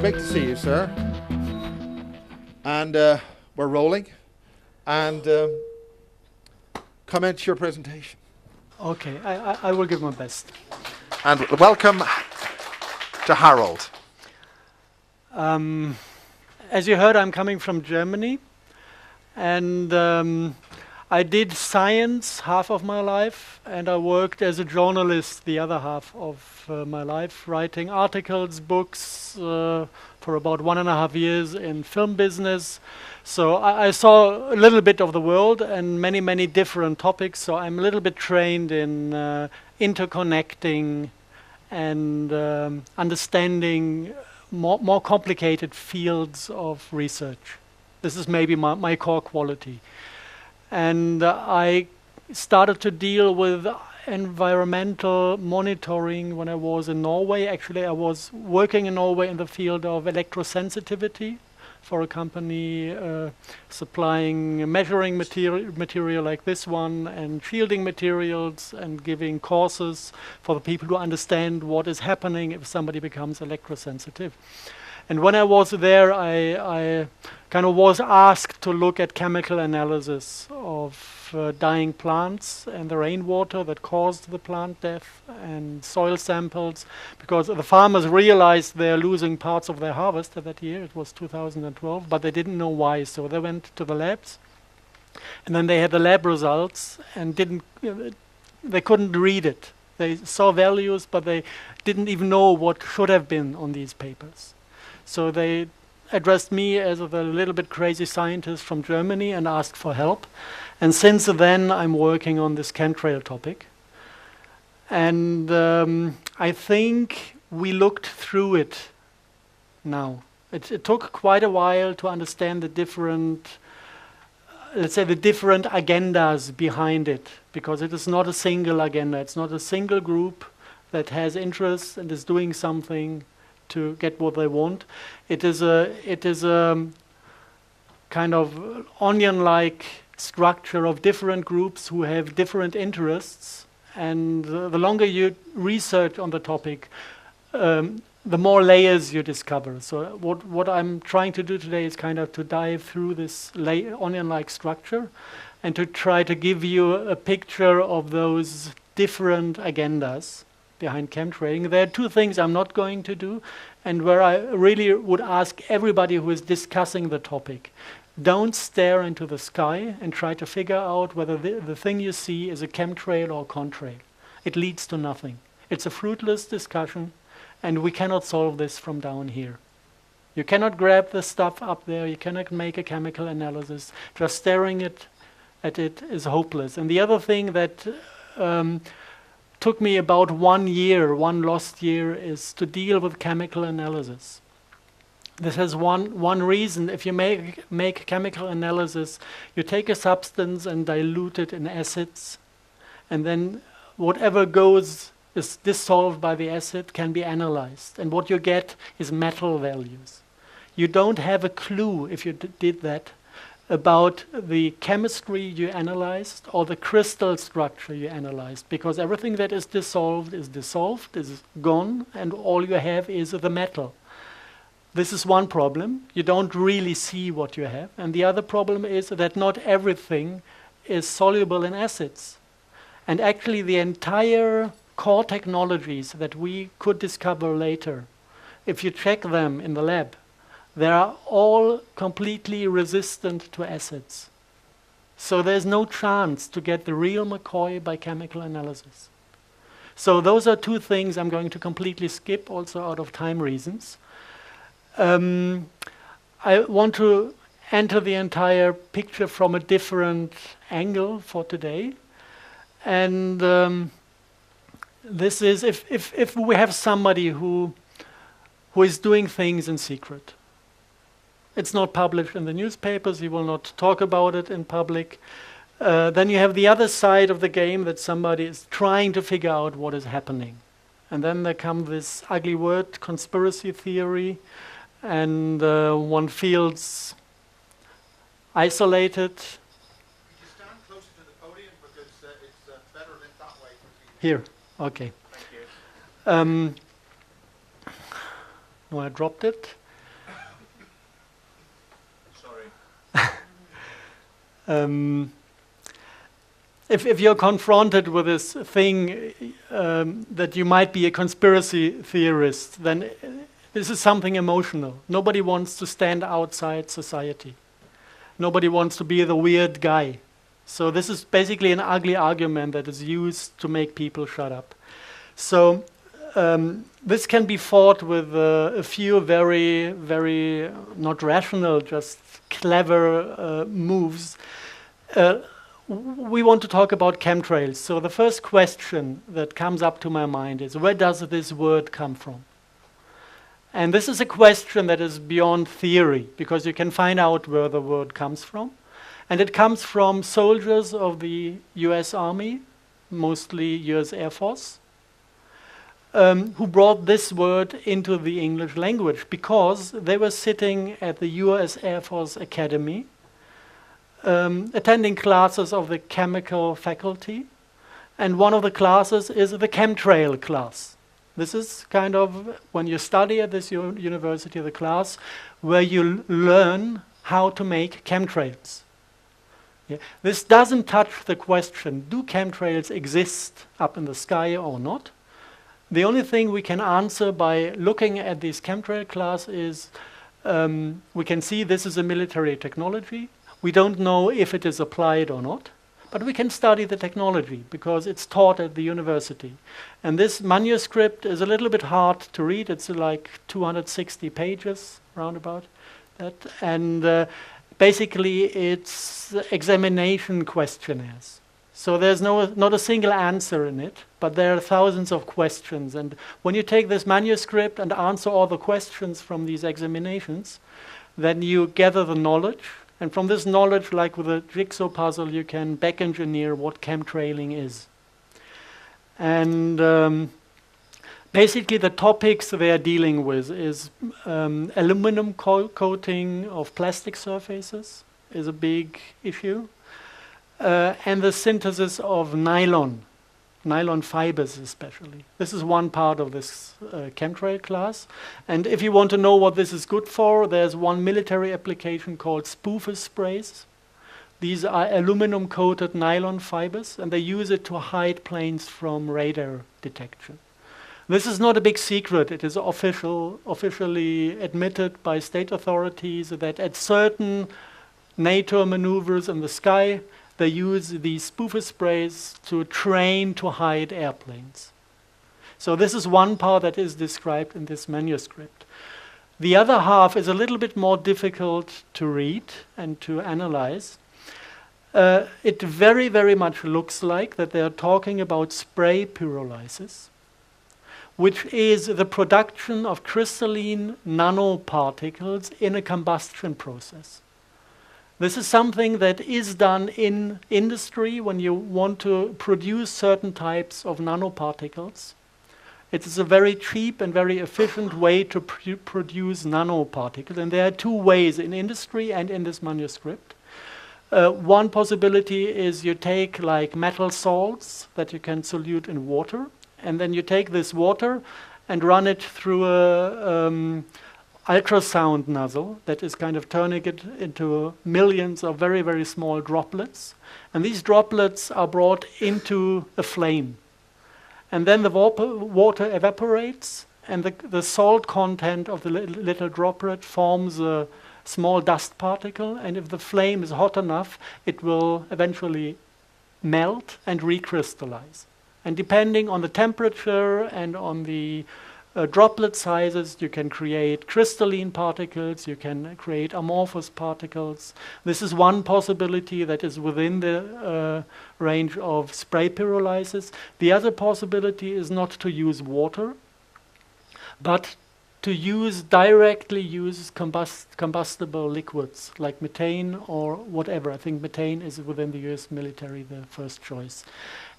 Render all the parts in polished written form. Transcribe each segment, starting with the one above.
Great to see you, sir. And we're rolling. And comment your presentation. Okay, I will give my best. And welcome to Harald. As you heard, I'm coming from Germany. And I did science half of my life, and I worked as a journalist the other half of my life, writing articles, books for about 1.5 years in film business. So I saw a little bit of the world and many, many different topics. So I'm a little bit trained in interconnecting and understanding more complicated fields of research. This is maybe my core quality. And I started to deal with environmental monitoring when I was in Norway. Actually, I was working in Norway in the field of electrosensitivity for a company supplying measuring material like this one and shielding materials and giving courses for the people to understand what is happening if somebody becomes electrosensitive. And when I was there, I kind of was asked to look at chemical analysis of dying plants and the rainwater that caused the plant death and soil samples, because the farmers realized they're losing parts of their harvest that year. It was 2012, but they didn't know why. So they went to the labs, and then they had the lab results and they couldn't read it. They saw values, but they didn't even know what should have been on these papers. So they addressed me as a little bit crazy scientist from Germany and asked for help. And since then, I'm working on this chemtrail topic. And I think we looked through it now. It took quite a while to understand the different, let's say, the different agendas behind it, because it is not a single agenda. It's not a single group that has interests and is doing something to get what they want. It is a kind of onion-like structure of different groups who have different interests, and the longer you research on the topic, the more layers you discover. So what I'm trying to do today is kind of to dive through this onion-like structure and to try to give you a picture of those different agendas behind chemtrailing. There are two things I'm not going to do, and where I really would ask everybody who is discussing the topic, don't stare into the sky and try to figure out whether the thing you see is a chemtrail or contrail. It leads to nothing. It's a fruitless discussion, and we cannot solve this from down here. You cannot grab the stuff up there, you cannot make a chemical analysis. Just staring at it is hopeless. And the other thing that took me about 1 year, one lost year, is to deal with chemical analysis. This has one reason. If you make chemical analysis, you take a substance and dilute it in acids, and then whatever is dissolved by the acid can be analyzed, and what you get is metal values. You don't have a clue, if you did that, about the chemistry you analyzed or the crystal structure you analyzed, because everything that is dissolved, is gone, and all you have is the metal. This is one problem. You don't really see what you have. And the other problem is that not everything is soluble in acids. And actually the entire core technologies that we could discover later, if you check them in the lab, they are all completely resistant to acids. So there's no chance to get the real McCoy by chemical analysis. So those are two things I'm going to completely skip, also out of time reasons. I want to enter the entire picture from a different angle for today. And this is if we have somebody who is doing things in secret. It's not published in the newspapers, he will not talk about it in public. Then you have the other side of the game, that somebody is trying to figure out what is happening. And then there comes this ugly word, conspiracy theory, and one feels isolated. Could you stand closer to the podium, because it's better lit that way. Here, okay. Thank you. No, I dropped it. If you're confronted with this thing that you might be a conspiracy theorist, then this is something emotional. Nobody wants to stand outside society. Nobody wants to be the weird guy. So this is basically an ugly argument that is used to make people shut up. So this can be fought with a few very, very not rational, just clever moves. We want to talk about chemtrails. So the first question that comes up to my mind is, where does this word come from? And this is a question that is beyond theory, because you can find out where the word comes from. And it comes from soldiers of the US Army, mostly US Air Force, who brought this word into the English language because they were sitting at the US Air Force Academy, attending classes of the chemical faculty, and one of the classes is the chemtrail class. This is kind of, when you study at this university, the class where you learn how to make chemtrails. Yeah. This doesn't touch the question, do chemtrails exist up in the sky or not? The only thing we can answer by looking at this chemtrail class is we can see this is a military technology. We don't know if it is applied or not, but we can study the technology because it's taught at the university. And this manuscript is a little bit hard to read. It's like 260 pages, roundabout that. And basically it's examination questionnaires. So there's not a single answer in it, but there are thousands of questions. And when you take this manuscript and answer all the questions from these examinations, then you gather the knowledge. And from this knowledge, like with a jigsaw puzzle, you can back-engineer what chemtrailing is. And basically the topics they are dealing with is aluminum coating of plastic surfaces is a big issue. And the synthesis of nylon fibers especially. This is one part of this chemtrail class. And if you want to know what this is good for, there's one military application called spoofer sprays. These are aluminum-coated nylon fibers, and they use it to hide planes from radar detection. This is not a big secret. It is officially admitted by state authorities that at certain NATO maneuvers in the sky, they use these spoofer sprays to train to hide airplanes. So this is one part that is described in this manuscript. The other half is a little bit more difficult to read and to analyze. It very, very much looks like that they are talking about spray pyrolysis, which is the production of crystalline nanoparticles in a combustion process. This is something that is done in industry when you want to produce certain types of nanoparticles. It is a very cheap and very efficient way to produce nanoparticles. And there are two ways in industry and in this manuscript. One possibility is you take like metal salts that you can solute in water, and then you take this water and run it through a ultrasound nozzle that is kind of turning it into millions of very, very small droplets. And these droplets are brought into a flame. And then the water evaporates, and the salt content of the little droplet forms a small dust particle. And if the flame is hot enough, it will eventually melt and recrystallize. And depending on the temperature and on the droplet sizes, you can create crystalline particles, you can create amorphous particles. This is one possibility that is within the range of spray pyrolysis. The other possibility is not to use water, but to directly use combustible liquids like methane or whatever. I think methane is within the US military the first choice.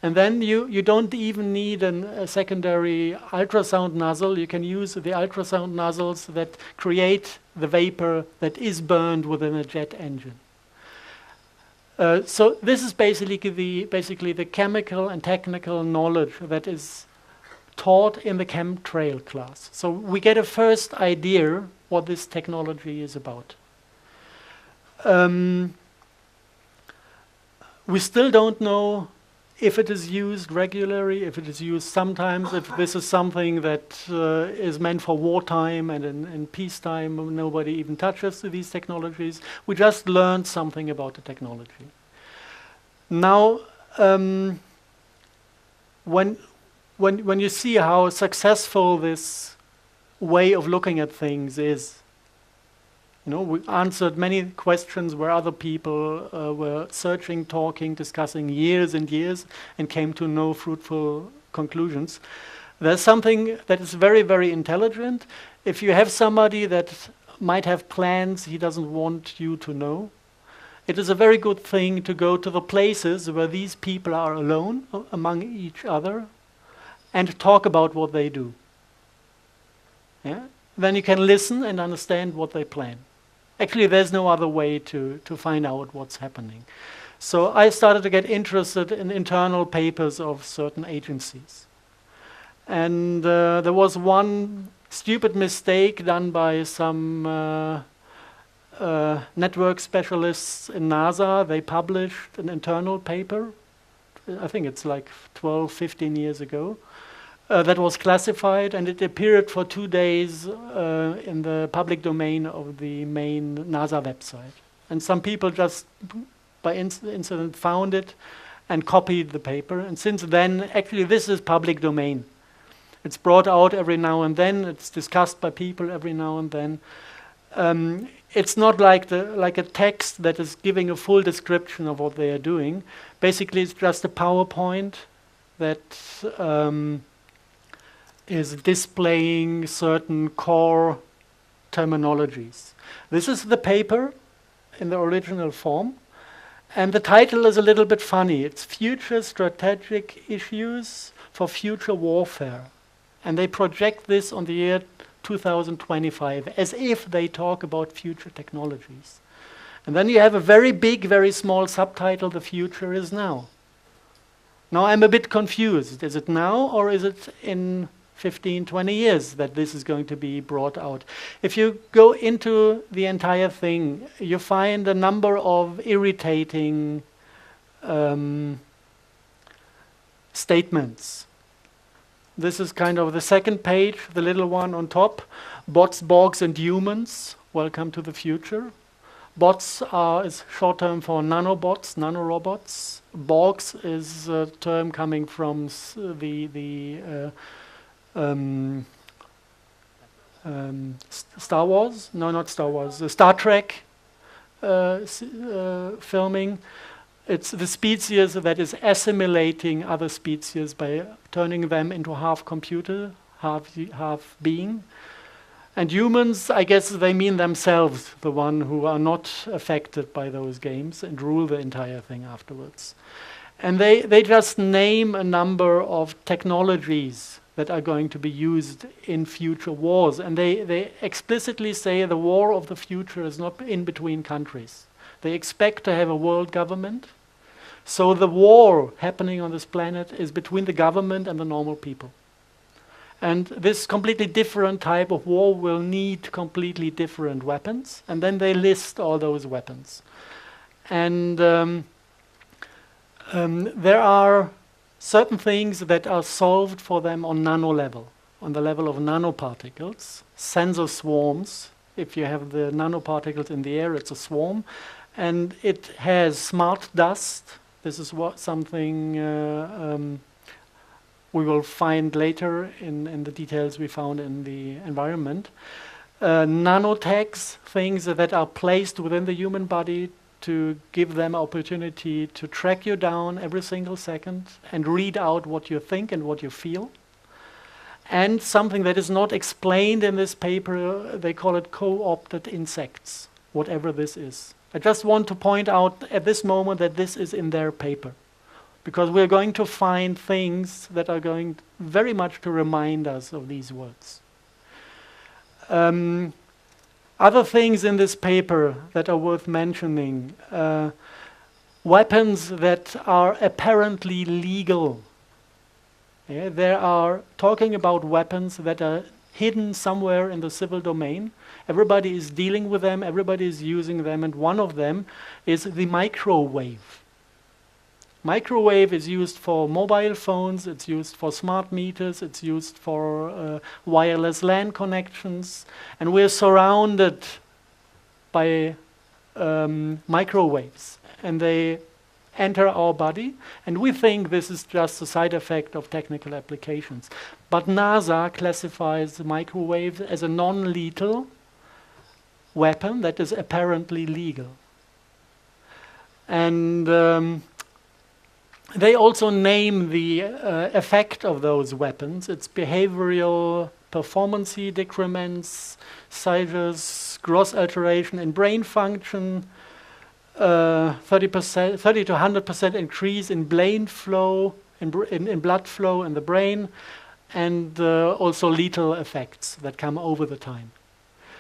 And then you don't even need a secondary ultrasound nozzle. You can use the ultrasound nozzles that create the vapor that is burned within a jet engine. So this is basically the chemical and technical knowledge that is taught in the chemtrail class. So we get a first idea what this technology is about. We still don't know if it is used regularly, if it is used sometimes, if this is something that is meant for wartime and in peacetime, nobody even touches these technologies. We just learned something about the technology. Now, when you see how successful this way of looking at things is, you know, we answered many questions where other people were searching, talking, discussing years and years and came to no fruitful conclusions. There's something that is very, very intelligent. If you have somebody that might have plans he doesn't want you to know, it is a very good thing to go to the places where these people are alone among each other and talk about what they do. Yeah? Then you can listen and understand what they plan. Actually, there's no other way to find out what's happening. So I started to get interested in internal papers of certain agencies. And there was one stupid mistake done by some network specialists in NASA. They published an internal paper, I think it's like 12, 15 years ago, that was classified, and it appeared for 2 days in the public domain of the main NASA website. And some people just by incident found it and copied the paper. And since then, actually this is public domain. It's brought out every now and then. It's discussed by people every now and then. It's not like a text that is giving a full description of what they are doing. Basically, it's just a PowerPoint that is displaying certain core terminologies. This is the paper in the original form, and the title is a little bit funny. It's Future Strategic Issues for Future Warfare. And they project this on the year 2025 as if they talk about future technologies. And then you have a very big, very small subtitle, The Future is Now. Now I'm a bit confused. Is it now or is it in 15, 20 years that this is going to be brought out? If you go into the entire thing, you find a number of irritating statements. This is kind of the second page, the little one on top. Bots, Borgs, and humans. Welcome to the future. Bots is short term for nanobots, nanorobots. Borgs is a term coming from Star Wars. No, not Star Wars. Star Trek filming. It's the species that is assimilating other species by turning them into half computer, half being. And humans, I guess they mean themselves, the one who are not affected by those games and rule the entire thing afterwards. And they just name a number of technologies that are going to be used in future wars. And they explicitly say the war of the future is not in between countries. They expect to have a world government. So the war happening on this planet is between the government and the normal people. And this completely different type of war will need completely different weapons. And then they list all those weapons. And there are certain things that are solved for them on nano level, on the level of nanoparticles, sensor swarms. If you have the nanoparticles in the air, it's a swarm. And it has smart dust. This is something we will find later in the details we found in the environment. Nanotags, things that are placed within the human body to give them opportunity to track you down every single second and read out what you think and what you feel. And something that is not explained in this paper, they call it co-opted insects, whatever this is. I just want to point out at this moment that this is in their paper, because we're going to find things that are going very much to remind us of these words. Other things in this paper that are worth mentioning, weapons that are apparently legal. Yeah, they are talking about weapons that are hidden somewhere in the civil domain. Everybody is dealing with them, everybody is using them, and one of them is the microwave. Microwave is used for mobile phones, it's used for smart meters, it's used for wireless LAN connections, and we're surrounded by microwaves, and they enter our body, and we think this is just a side effect of technical applications. But NASA classifies the microwave as a non-lethal weapon that is apparently legal. And they also name the effect of those weapons. It's behavioral performance decrements, seizures, gross alteration in brain function, 30 to 100% increase in brain flow, in blood flow in the brain, and also lethal effects that come over the time.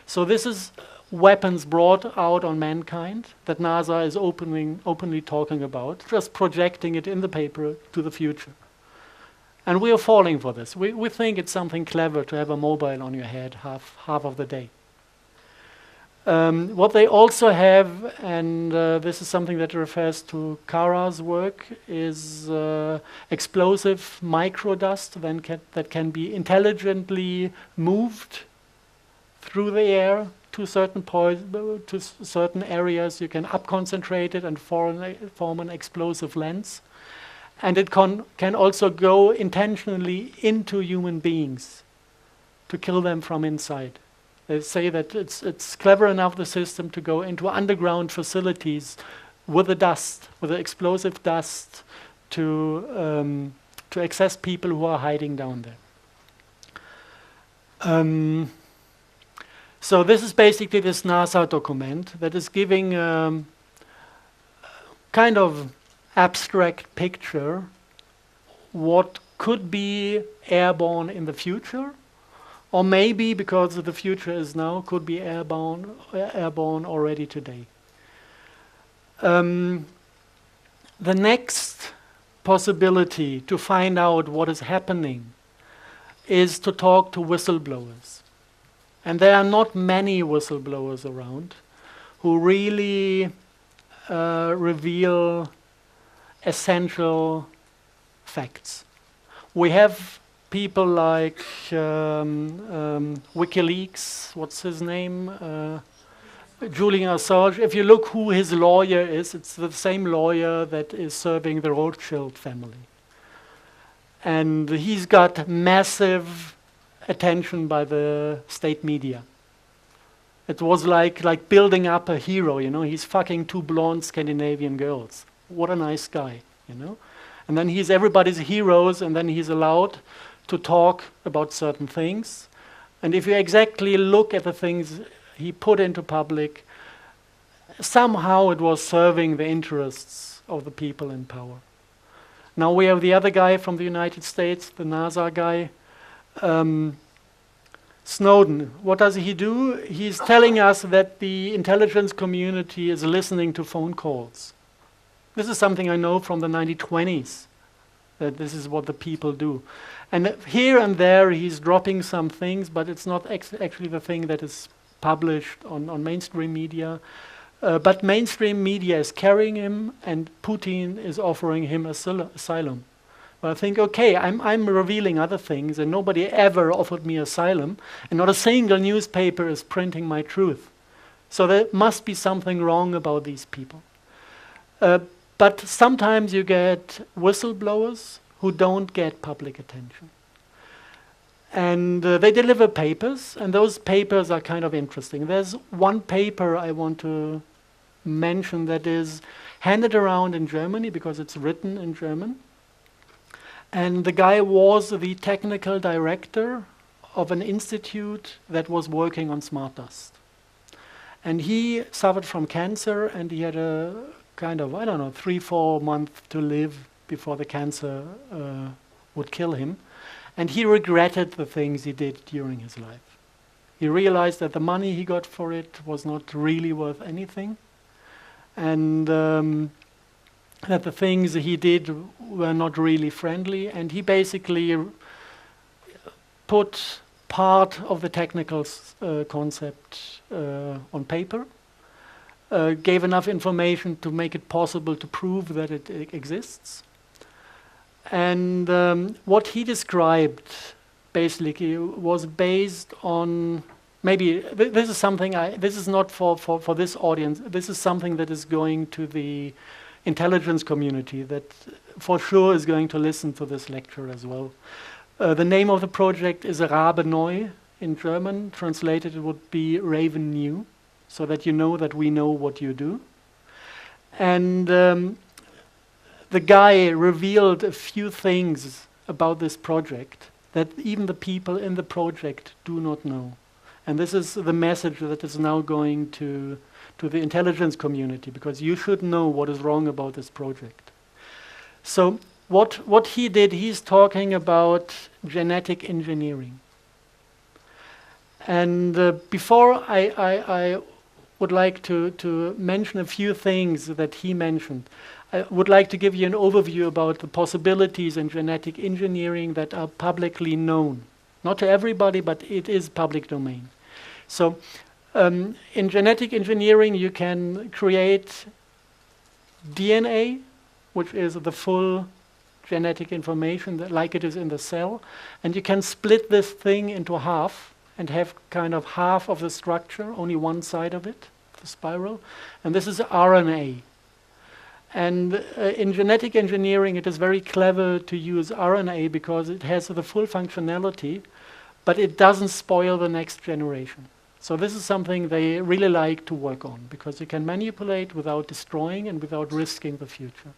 So this is weapons brought out on mankind that NASA is openly talking about, just projecting it in the paper to the future. And we are falling for this. We think it's something clever to have a mobile on your head half of the day. What they also have, and this is something that refers to Kara's work, is explosive microdust that can be intelligently moved through the air to certain to certain areas. You can up-concentrate it and form an explosive lens. And it can also go intentionally into human beings to kill them from inside. They say that it's clever enough, the system, to go into underground facilities with the dust, with the explosive dust, to access people who are hiding down there. So this is basically this NASA document that is giving kind of abstract picture what could be airborne in the future, or maybe, because the future is now, could be airborne already today. The next possibility to find out what is happening is to talk to whistleblowers. And there are not many whistleblowers around who really reveal essential facts. We have people like WikiLeaks, what's his name? Julian Assange. If you look who his lawyer is, it's the same lawyer that is serving the Rothschild family. And he's got massive attention by the state media. It was like building up a hero, you know. He's fucking 2 blonde Scandinavian girls. What a nice guy, you know. And then he's everybody's heroes, and then he's allowed to talk about certain things. And if you exactly look at the things he put into public, somehow it was serving the interests of the people in power. Now we have the other guy from the United States, the NASA guy, Snowden. What does he do? He's telling us that the intelligence community is listening to phone calls. This is something I know from the 1920s, that this is what the people do. And here and there he's dropping some things, but it's not actually the thing that is published on mainstream media. But mainstream media is carrying him, and Putin is offering him asylum. But I think, okay, I'm revealing other things, and nobody ever offered me asylum, and not a single newspaper is printing my truth. So there must be something wrong about these people. But sometimes you get whistleblowers who don't get public attention. And they deliver papers, and those papers are kind of interesting. There's one paper I want to mention that is handed around in Germany because it's written in German. And the guy was the technical director of an institute that was working on smart dust. And he suffered from cancer, and he had a kind of, 3-4 months to live before the cancer would kill him. And he regretted the things he did during his life. He realized that the money he got for it was not really worth anything, and that the things he did were not really friendly, and he basically put part of the technical concept on paper, gave enough information to make it possible to prove that it exists. And what he described basically was based on, maybe this is something this is not for this audience, this is something that is going to the intelligence community that for sure is going to listen to this lecture as well. The name of the project is Rabe Neu in German. Translated, it would be Raven New, so that you know that we know what you do. And the guy revealed a few things about this project that even the people in the project do not know. And this is the message that is now going to the intelligence community, because you should know what is wrong about this project. So what he did, he's talking about genetic engineering. And before I would like to mention a few things that he mentioned, I would like to give you an overview about the possibilities in genetic engineering that are publicly known. Not to everybody, but it is public domain. So in genetic engineering, you can create DNA, which is the full genetic information that, like it is in the cell, and you can split this thing into half and have kind of half of the structure, only one side of it, the spiral, and this is RNA. And in genetic engineering, it is very clever to use RNA because it has the full functionality, but it doesn't spoil the next generation. So this is something they really like to work on, because you can manipulate without destroying and without risking the future.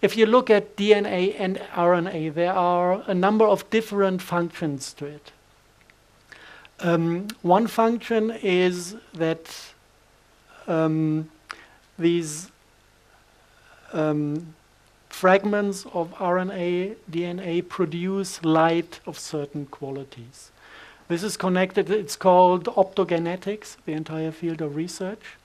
If you look at DNA and RNA, there are a number of different functions to it. One function is that these fragments of RNA, DNA produce light of certain qualities. This is connected, it's called optogenetics, the entire field of research.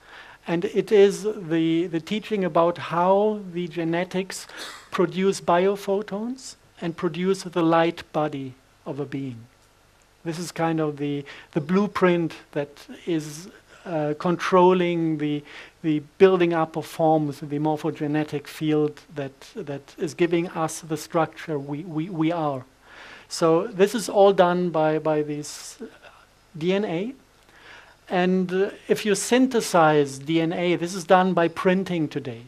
And it is the teaching about how the genetics produce biophotons and produce the light body of a being. This is kind of the blueprint that is controlling the building up of forms, the morphogenetic field that is giving us the structure we are. So this is all done by this DNA. And if you synthesize DNA, this is done by printing today.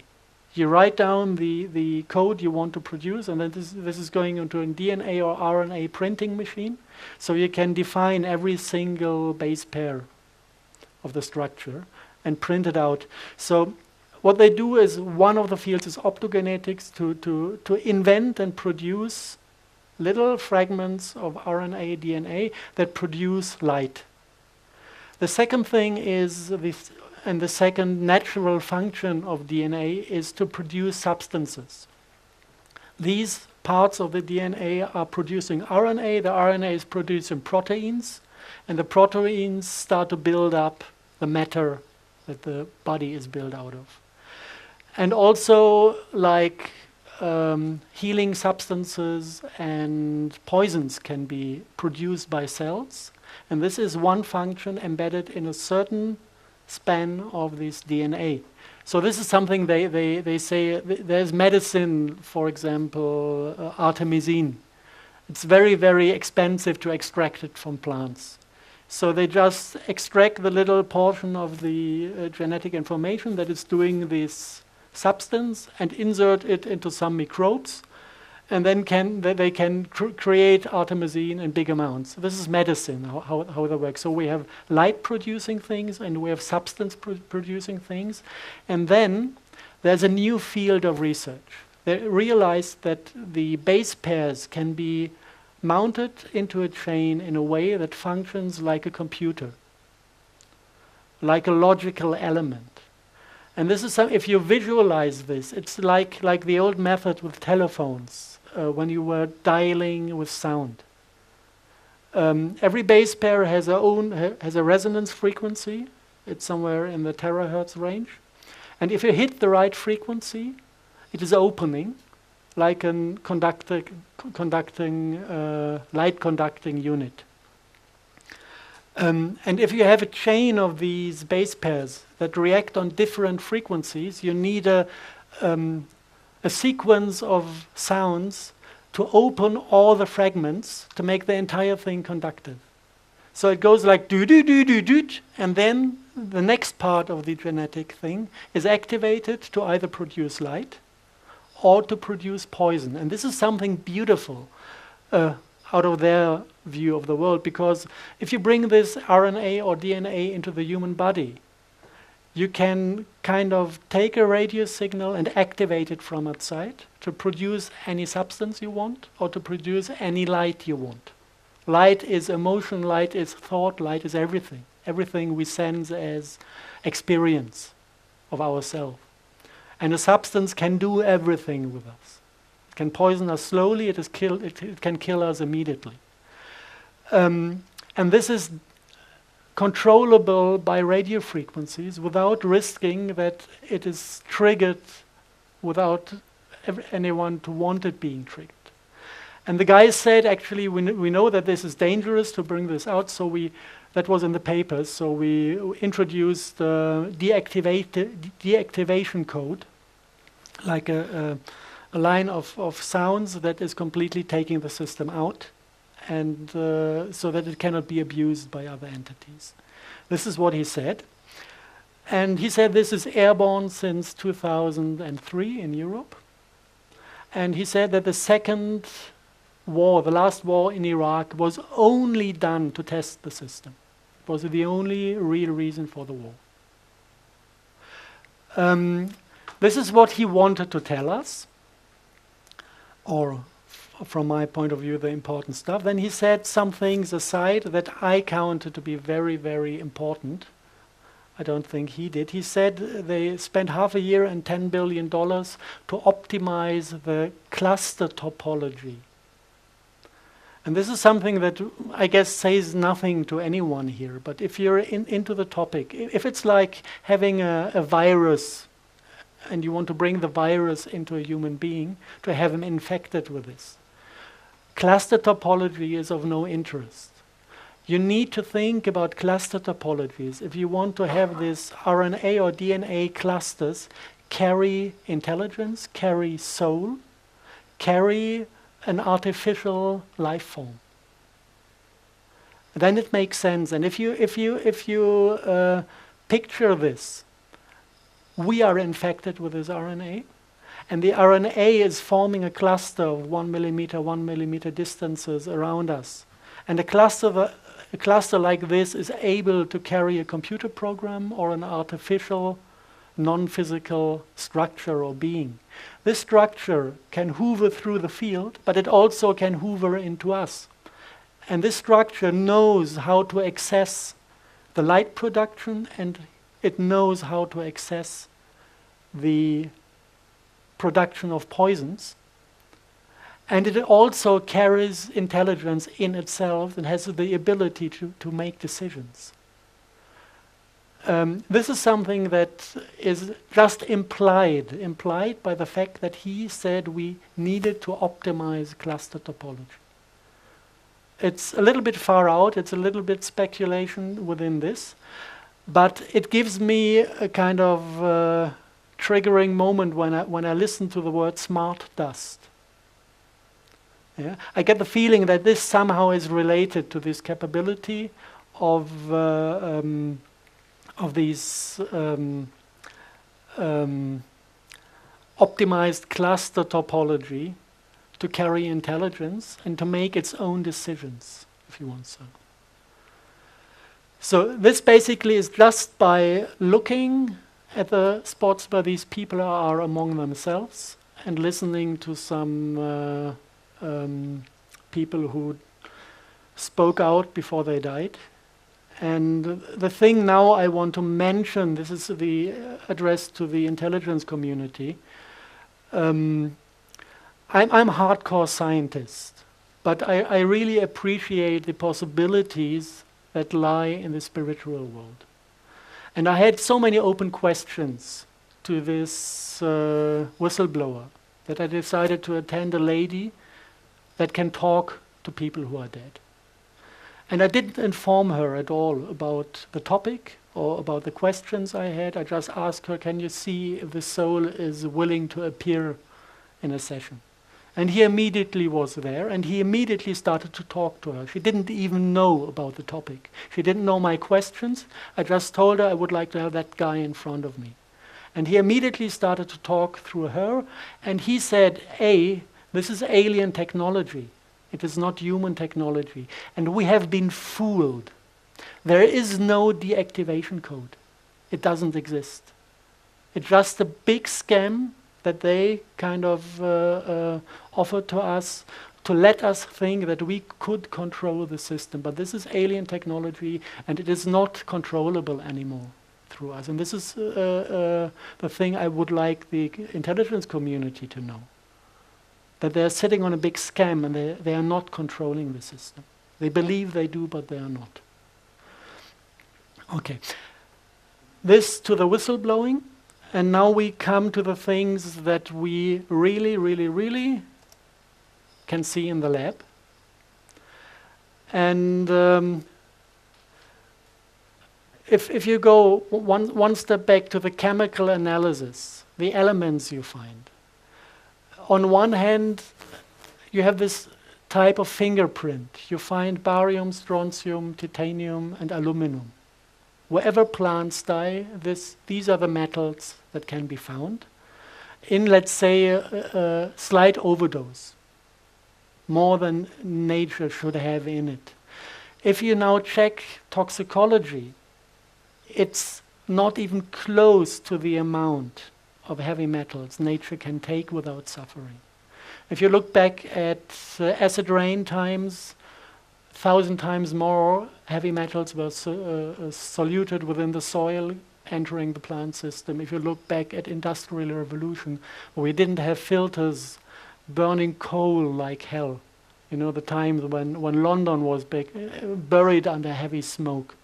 You write down the code you want to produce, and then this is going into a DNA or RNA printing machine. So you can define every single base pair of the structure and print it out. So what they do is, one of the fields is optogenetics, to invent and produce little fragments of RNA, DNA that produce light. The second thing is, and the second natural function of DNA is to produce substances. These parts of the DNA are producing RNA, the RNA is producing proteins, and the proteins start to build up the matter that the body is built out of. And also, like healing substances and poisons can be produced by cells. And this is one function embedded in a certain span of this DNA. So this is something they say, there's medicine, for example, artemisinin. It's very, very expensive to extract it from plants. So they just extract the little portion of the genetic information that is doing this substance and insert it into some microbes, and then they can create artemisinin in big amounts. This is medicine, how that works. So we have light-producing things and we have substance-producing things. And then there's a new field of research. They realized that the base pairs can be mounted into a chain in a way that functions like a computer, like a logical element. And this is if you visualize this, it's like the old method with telephones, when you were dialing with sound. Every base pair has a resonance frequency. It's somewhere in the terahertz range. And if you hit the right frequency, it is opening, like a light conducting unit. And if you have a chain of these base pairs that react on different frequencies, you need a sequence of sounds to open all the fragments to make the entire thing conductive. So it goes like do do do do do, and then the next part of the genetic thing is activated to either produce light or to produce poison. And this is something beautiful out of their view of the world, because if you bring this RNA or DNA into the human body, you can kind of take a radio signal and activate it from outside to produce any substance you want or to produce any light you want. Light is emotion, light is thought, light is everything. Everything we sense as experience of ourselves. And a substance can do everything with us. It can poison us slowly, it can kill us immediately. And this is controllable by radio frequencies without risking that it is triggered without anyone to want it being triggered. And the guy said, actually, we know that this is dangerous to bring this out, so that was in the papers, so we introduced deactivation code, like a line of sounds that is completely taking the system out, and so that it cannot be abused by other entities. This is what he said. And he said this is airborne since 2003 in Europe. And he said that the second war, the last war in Iraq, was only done to test the system. It was the only real reason for the war. This is what he wanted to tell us, or from my point of view, the important stuff. Then he said some things aside that I counted to be very, very important. I don't think he did. He said they spent half a year and $10 billion to optimize the cluster topology. And this is something that I guess says nothing to anyone here, but if you're into the topic, if it's like having a virus and you want to bring the virus into a human being to have him infected with this, cluster topology is of no interest. You need to think about cluster topologies if you want to have this RNA or DNA clusters carry intelligence, carry soul, carry an artificial life form. Then it makes sense. And if you picture this, we are infected with this RNA, and the RNA is forming a cluster of 1 millimeter distances around us. And a cluster like this is able to carry a computer program or an artificial, non-physical structure or being. This structure can hoover through the field, but it also can hoover into us. And this structure knows how to access the light production, and it knows how to access the production of poisons. And it also carries intelligence in itself and has the ability to make decisions. This is something that is just implied by the fact that he said we needed to optimize cluster topology. It's a little bit far out, it's a little bit speculation within this, but it gives me a kind of triggering moment when I listen to the word smart dust. Yeah? I get the feeling that this somehow is related to this capability of these optimized cluster topology to carry intelligence and to make its own decisions, if you want so. So this basically is just by looking at the spots where these people are among themselves and listening to some people who spoke out before they died. And the thing now I want to mention, this is the address to the intelligence community. I'm hardcore scientist, but I really appreciate the possibilities that lie in the spiritual world. And I had so many open questions to this whistleblower that I decided to attend a lady that can talk to people who are dead. And I didn't inform her at all about the topic or about the questions I had. I just asked her, can you see if the soul is willing to appear in a session? And he immediately was there, and he immediately started to talk to her. She didn't even know about the topic. She didn't know my questions. I just told her I would like to have that guy in front of me. And he immediately started to talk through her, and he said, this is alien technology. It is not human technology. And we have been fooled. There is no deactivation code. It doesn't exist. It's just a big scam that they kind of offered to us to let us think that we could control the system. But this is alien technology, and it is not controllable anymore through us. And this is the thing I would like the intelligence community to know. That they're sitting on a big scam, and they are not controlling the system. They believe they do, but they are not. Okay. This to the whistleblowing. And now we come to the things that we really, really, really can see in the lab. And if you go one step back to the chemical analysis, the elements you find. On one hand, you have this type of fingerprint. You find barium, strontium, titanium, and aluminum. Wherever plants die, these are the metals that can be found in, let's say, a slight overdose, more than nature should have in it. If you now check toxicology, it's not even close to the amount of heavy metals nature can take without suffering. If you look back at acid rain times, 1,000 times more heavy metals were soluted within the soil, entering the plant system. If you look back at industrial revolution, where we didn't have filters burning coal like hell, you know, the times when London was buried under heavy smoke,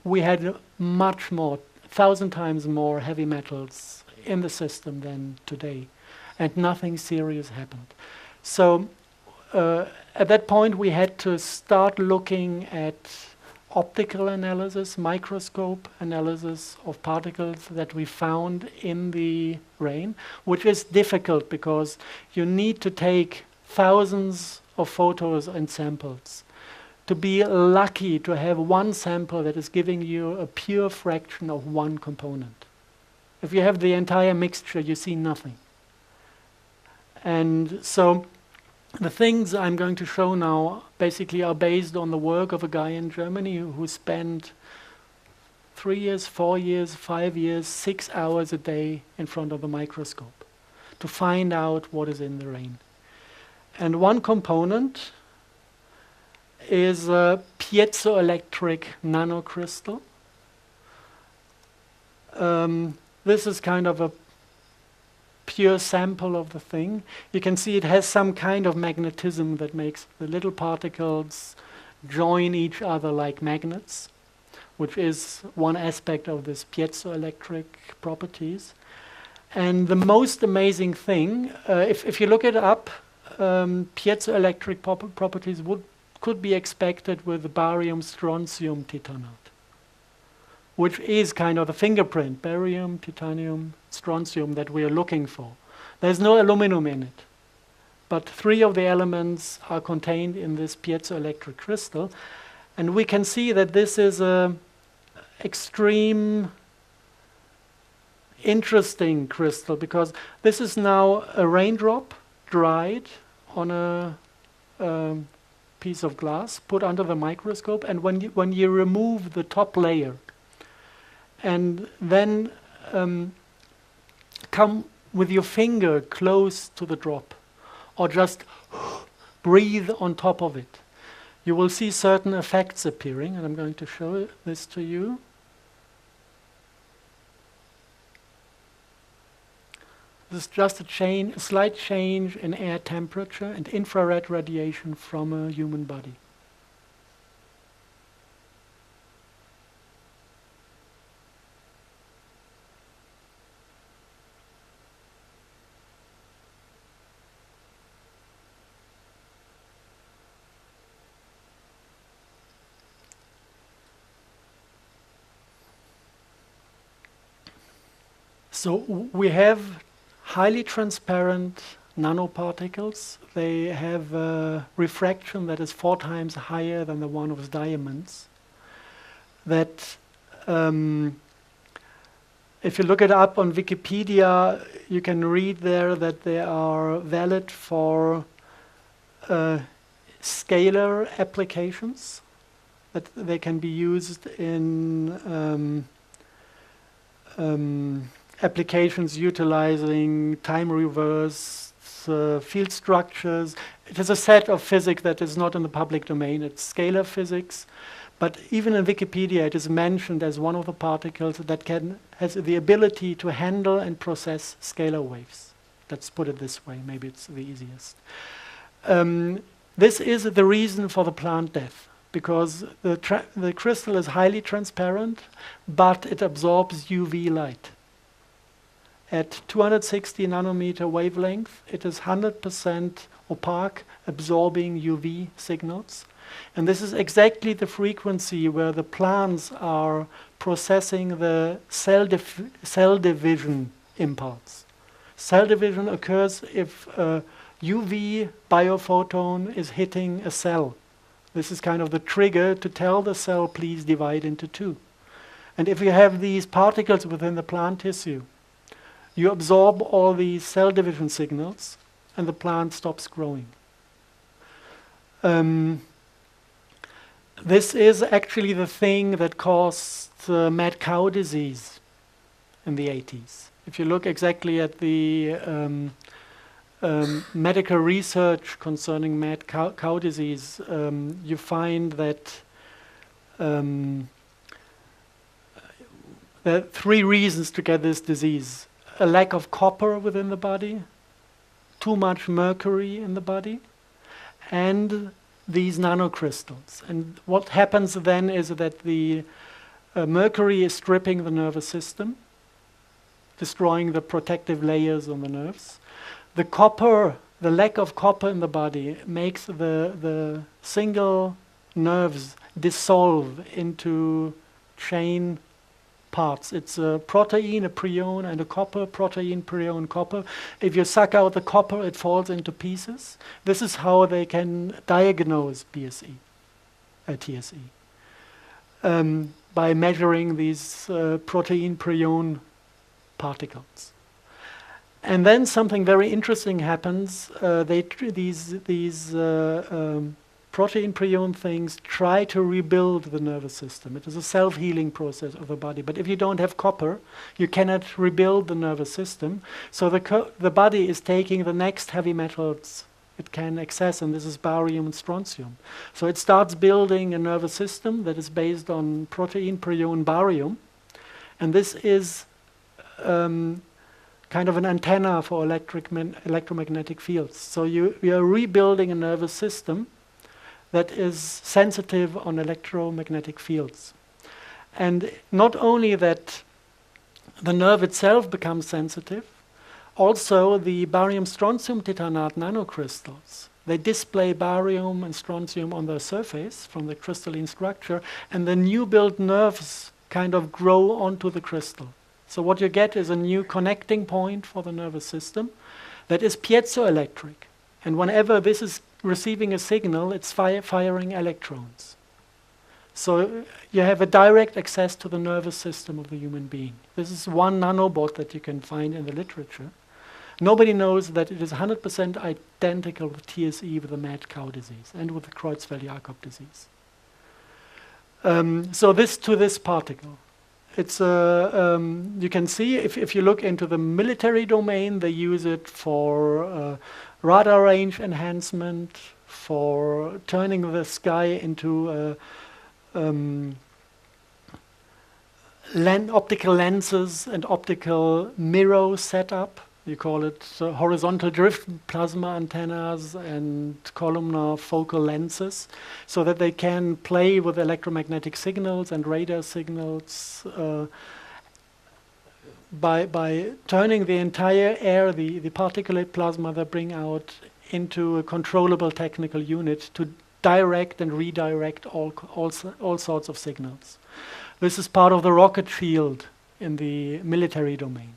we had much more, 1,000 times more heavy metals in the system than today, and nothing serious happened. So at that point, we had to start looking at optical analysis, microscope analysis of particles that we found in the rain, which is difficult because you need to take thousands of photos and samples to be lucky to have one sample that is giving you a pure fraction of one component. If you have the entire mixture, you see nothing. And so the things I'm going to show now basically are based on the work of a guy in Germany who spent 3 years, 4 years, 5 years, 6 hours a day in front of a microscope to find out what is in the rain. And one component is a piezoelectric nanocrystal. This is kind of a pure sample of the thing. You can see it has some kind of magnetism that makes the little particles join each other like magnets, which is one aspect of this piezoelectric properties. And the most amazing thing, if you look it up, piezoelectric properties could be expected with barium, strontium, titanate, which is kind of the fingerprint, barium, titanium, strontium that we are looking for. There's no aluminum in it, but 3 of the elements are contained in this piezoelectric crystal, and we can see that this is a extreme interesting crystal because this is now a raindrop dried on a piece of glass, put under the microscope, and when you remove the top layer and then come with your finger close to the drop or just breathe on top of it, you will see certain effects appearing, and I'm going to show this to you. This is just a slight change in air temperature and infrared radiation from a human body. We have highly transparent nanoparticles. They have a refraction that is 4 times higher than the one of diamonds. That if you look it up on Wikipedia, you can read there that they are valid for scalar applications, that they can be used in applications utilizing time reverse field structures. It is a set of physics that is not in the public domain. It's scalar physics. But even in Wikipedia, it is mentioned as one of the particles that has the ability to handle and process scalar waves. Let's put it this way. Maybe it's the easiest. This is the reason for the plant death, because the crystal is highly transparent, but it absorbs UV light. At 260 nanometer wavelength, it is 100% opaque, absorbing UV signals. And this is exactly the frequency where the plants are processing the cell division impulse. Cell division occurs if a UV biophoton is hitting a cell. This is kind of the trigger to tell the cell, please divide into 2. And if you have these particles within the plant tissue, you absorb all these cell division signals and the plant stops growing. This is actually the thing that caused mad cow disease in the 80s. If you look exactly at the medical research concerning mad cow disease, you find that there are 3 reasons to get this disease. A lack of copper within the body, too much mercury in the body, and these nanocrystals. And what happens then is that the mercury is stripping the nervous system, destroying the protective layers on the nerves. The copper, the lack of copper in the body makes the single nerves dissolve into chain parts. It's a protein, a prion, and a copper, protein, prion, copper. If you suck out the copper, it falls into pieces. This is how they can diagnose TSE, by measuring these protein, prion particles. And then something very interesting happens. These protein prion things try to rebuild the nervous system. It is a self-healing process of the body. But if you don't have copper, you cannot rebuild the nervous system. So the body is taking the next heavy metals it can access, and this is barium and strontium. So it starts building a nervous system that is based on protein, prion, barium. And this is kind of an antenna for electromagnetic fields. So we are rebuilding a nervous system that is sensitive on electromagnetic fields. And not only that the nerve itself becomes sensitive, also the barium-strontium titanate nanocrystals, they display barium and strontium on their surface from the crystalline structure, and the new built nerves kind of grow onto the crystal. So what you get is a new connecting point for the nervous system that is piezoelectric. And whenever this is receiving a signal, it's firing electrons. So you have a direct access to the nervous system of the human being. This is one nanobot that you can find in the literature. Nobody knows that it is 100% identical with TSE, with the mad cow disease, and with the Creutzfeldt-Jakob disease. So this particle. It's you can see if you look into the military domain, they use it for radar range enhancement, for turning the sky into optical lenses and optical mirror setup. You call it horizontal drift plasma antennas and columnar focal lenses, so that they can play with electromagnetic signals and radar signals by turning the entire air, the particulate plasma they bring out, into a controllable technical unit to direct and redirect all sorts of signals. This is part of the rocket shield in the military domain.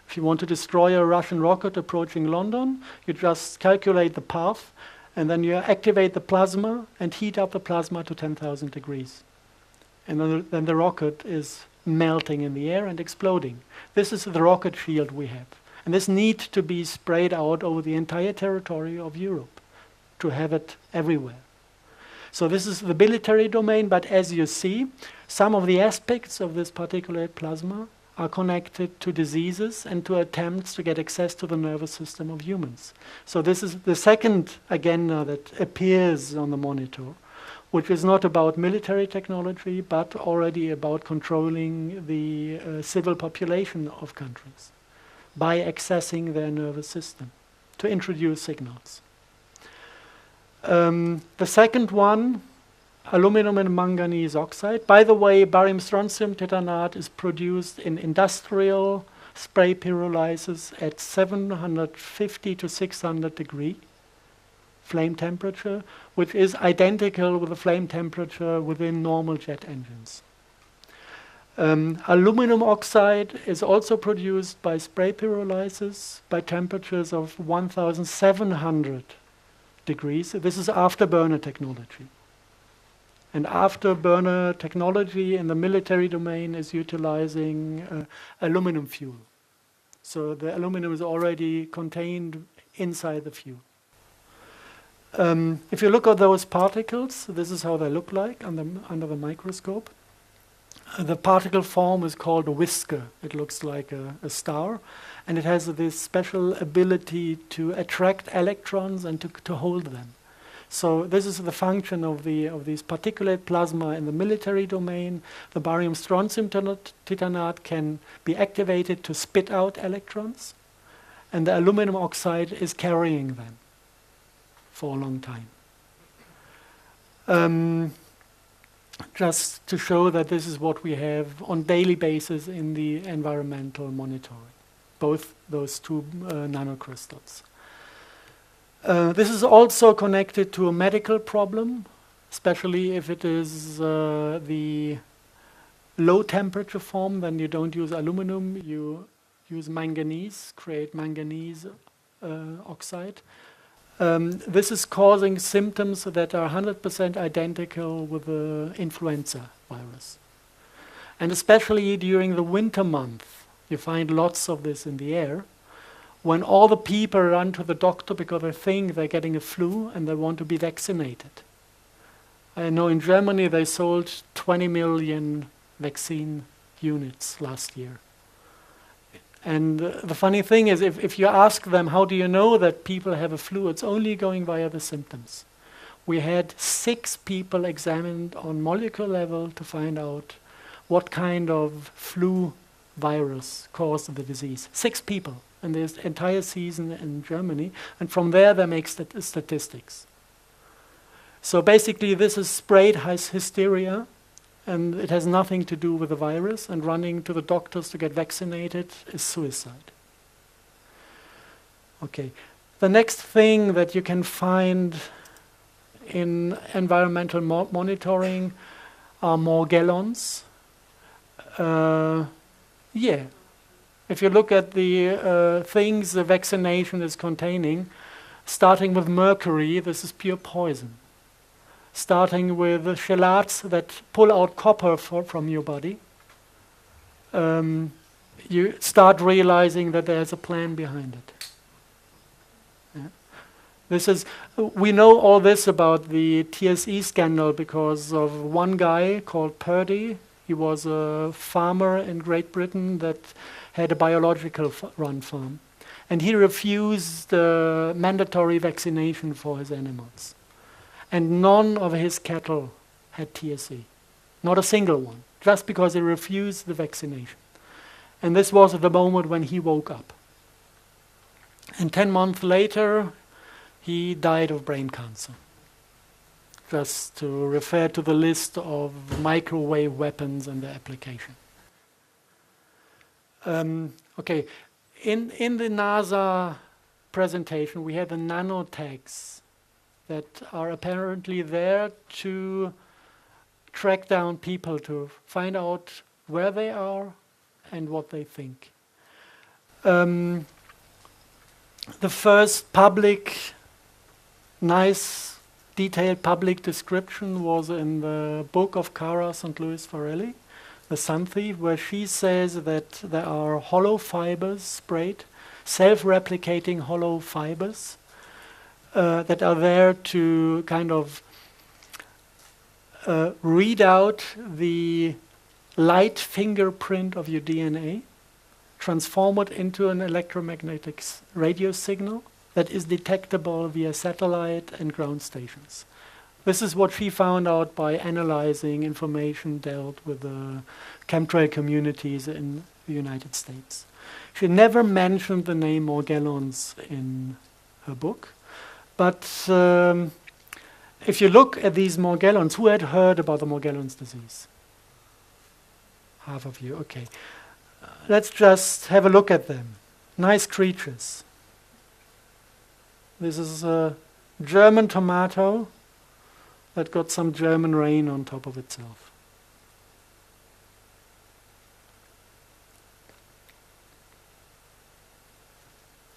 If you want to destroy a Russian rocket approaching London, you just calculate the path, and then you activate the plasma and heat up the plasma to 10,000 degrees. And then the rocket is melting in the air and exploding. This is the rocket shield we have. And this needs to be sprayed out over the entire territory of Europe to have it everywhere. So this is the military domain, but as you see, some of the aspects of this particulate plasma are connected to diseases and to attempts to get access to the nervous system of humans. So this is the second agenda that appears on the monitor, which is not about military technology, but already about controlling the civil population of countries by accessing their nervous system to introduce signals. The second one, aluminum and manganese oxide. By the way, barium strontium titanate is produced in industrial spray pyrolysis at 750 to 600 degree flame temperature, which is identical with the flame temperature within normal jet engines. Aluminum oxide is also produced by spray pyrolysis by temperatures of 1,700 degrees. This is afterburner technology. And afterburner technology in the military domain is utilizing aluminum fuel. So the aluminum is already contained inside the fuel. If you look at those particles, this is how they look like under the microscope. The particle form is called a whisker. It looks like a star, and it has this special ability to attract electrons and to hold them. So this is the function of these particulate plasma in the military domain. The barium strontium titanate can be activated to spit out electrons, and the aluminum oxide is carrying them for a long time. Just to show that this is what we have on daily basis in the environmental monitoring, both those two nanocrystals. This is also connected to a medical problem, especially if it is the low temperature form. Then you don't use aluminum, you use manganese, create manganese oxide. This is causing symptoms that are 100% identical with the influenza virus. And especially during the winter month, you find lots of this in the air, when all the people run to the doctor because they think they're getting a flu and they want to be vaccinated. I know in Germany they sold 20 million vaccine units last year. And the funny thing is, if you ask them, how do you know that people have a flu, it's only going via the symptoms. We had 6 people examined on molecular level to find out what kind of flu virus caused the disease. 6 people in this entire season in Germany, and from there they make statistics. So basically this is sprayed hysteria, and it has nothing to do with the virus, and running to the doctors to get vaccinated is suicide. Okay, the next thing that you can find in environmental monitoring are Morgellons. If you look at the things the vaccination is containing, starting with mercury, this is pure poison. Starting with chelates that pull out copper from your body, you start realizing that there's a plan behind it. Yeah. We know all this about the TSE scandal because of one guy called Purdy. He was a farmer in Great Britain that had a biological run farm. And he refused mandatory vaccination for his animals. And none of his cattle had TSE. Not a single one. Just because he refused the vaccination. And this was at the moment when he woke up. And 10 months later, he died of brain cancer. Just to refer to the list of microwave weapons and their application. Okay, in the NASA presentation, we had the nanotags that are apparently there to track down people, to find out where they are and what they think. The first public, nice, detailed public description was in the book of Cara St. Louis Farrelly, The Sun Thief, where she says that there are hollow fibers sprayed, self-replicating hollow fibers that are there to kind of read out the light fingerprint of your DNA, transform it into an electromagnetic radio signal that is detectable via satellite and ground stations. This is what she found out by analyzing information dealt with the chemtrail communities in the United States. She never mentioned the name Morgellons in her book, but if you look at these Morgellons, who had heard about the Morgellons disease? Half of you, okay. Let's just have a look at them. Nice creatures. This is a German tomato that got some German rain on top of itself.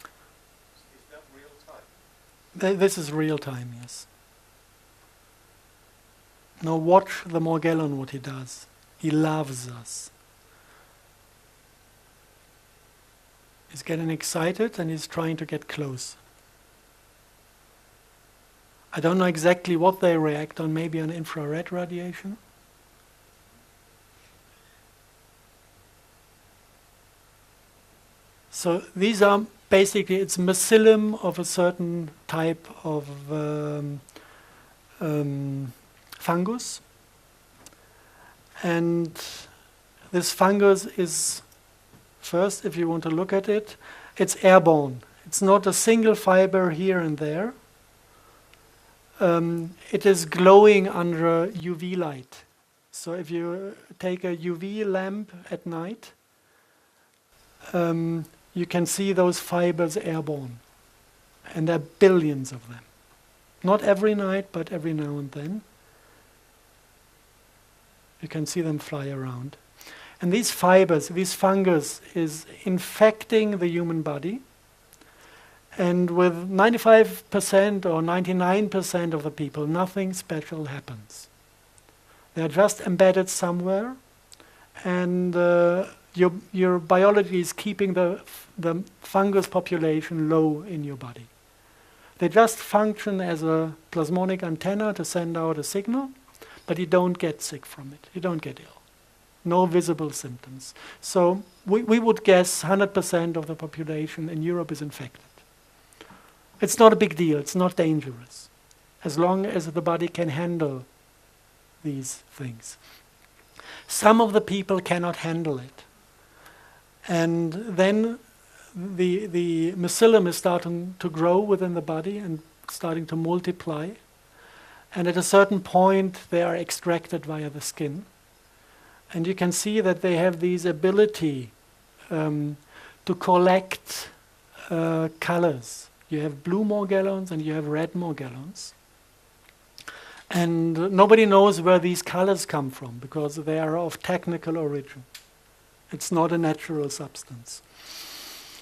Is that real time? This is real time, yes. Now watch the Morgellon, what he does. He loves us. He's getting excited and he's trying to get close. I don't know exactly what they react on, maybe on infrared radiation. So these are basically, it's mycelium of a certain type of fungus. And this fungus is, first, if you want to look at it, it's airborne. It's not a single fiber here and there. It is glowing under UV light. So if you take a UV lamp at night, you can see those fibers airborne. And there are billions of them. Not every night, but every now and then. You can see them fly around. And these fibers, this fungus is infecting the human body. And with 95% or 99% of the people, nothing special happens. They're just embedded somewhere, and your biology is keeping the fungus population low in your body. They just function as a plasmonic antenna to send out a signal, but you don't get sick from it. You don't get ill. No visible symptoms. So we would guess 100% of the population in Europe is infected. It's not a big deal. It's not dangerous, as long as the body can handle these things. Some of the people cannot handle it. And then the mycelium is starting to grow within the body and starting to multiply. And at a certain point, they are extracted via the skin. And you can see that they have this ability to collect colors. You have blue Morgellons and you have red Morgellons. And nobody knows where these colors come from because they are of technical origin. It's not a natural substance.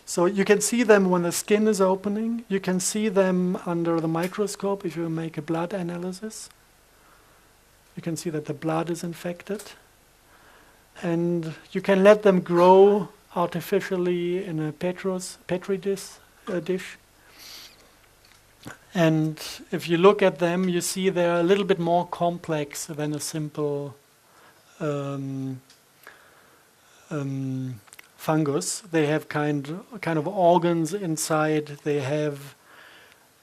So you can see them when the skin is opening. You can see them under the microscope if you make a blood analysis. You can see that the blood is infected. And you can let them grow artificially in a petri dish. And if you look at them, you see they're a little bit more complex than a simple fungus. They have kind of organs inside. They have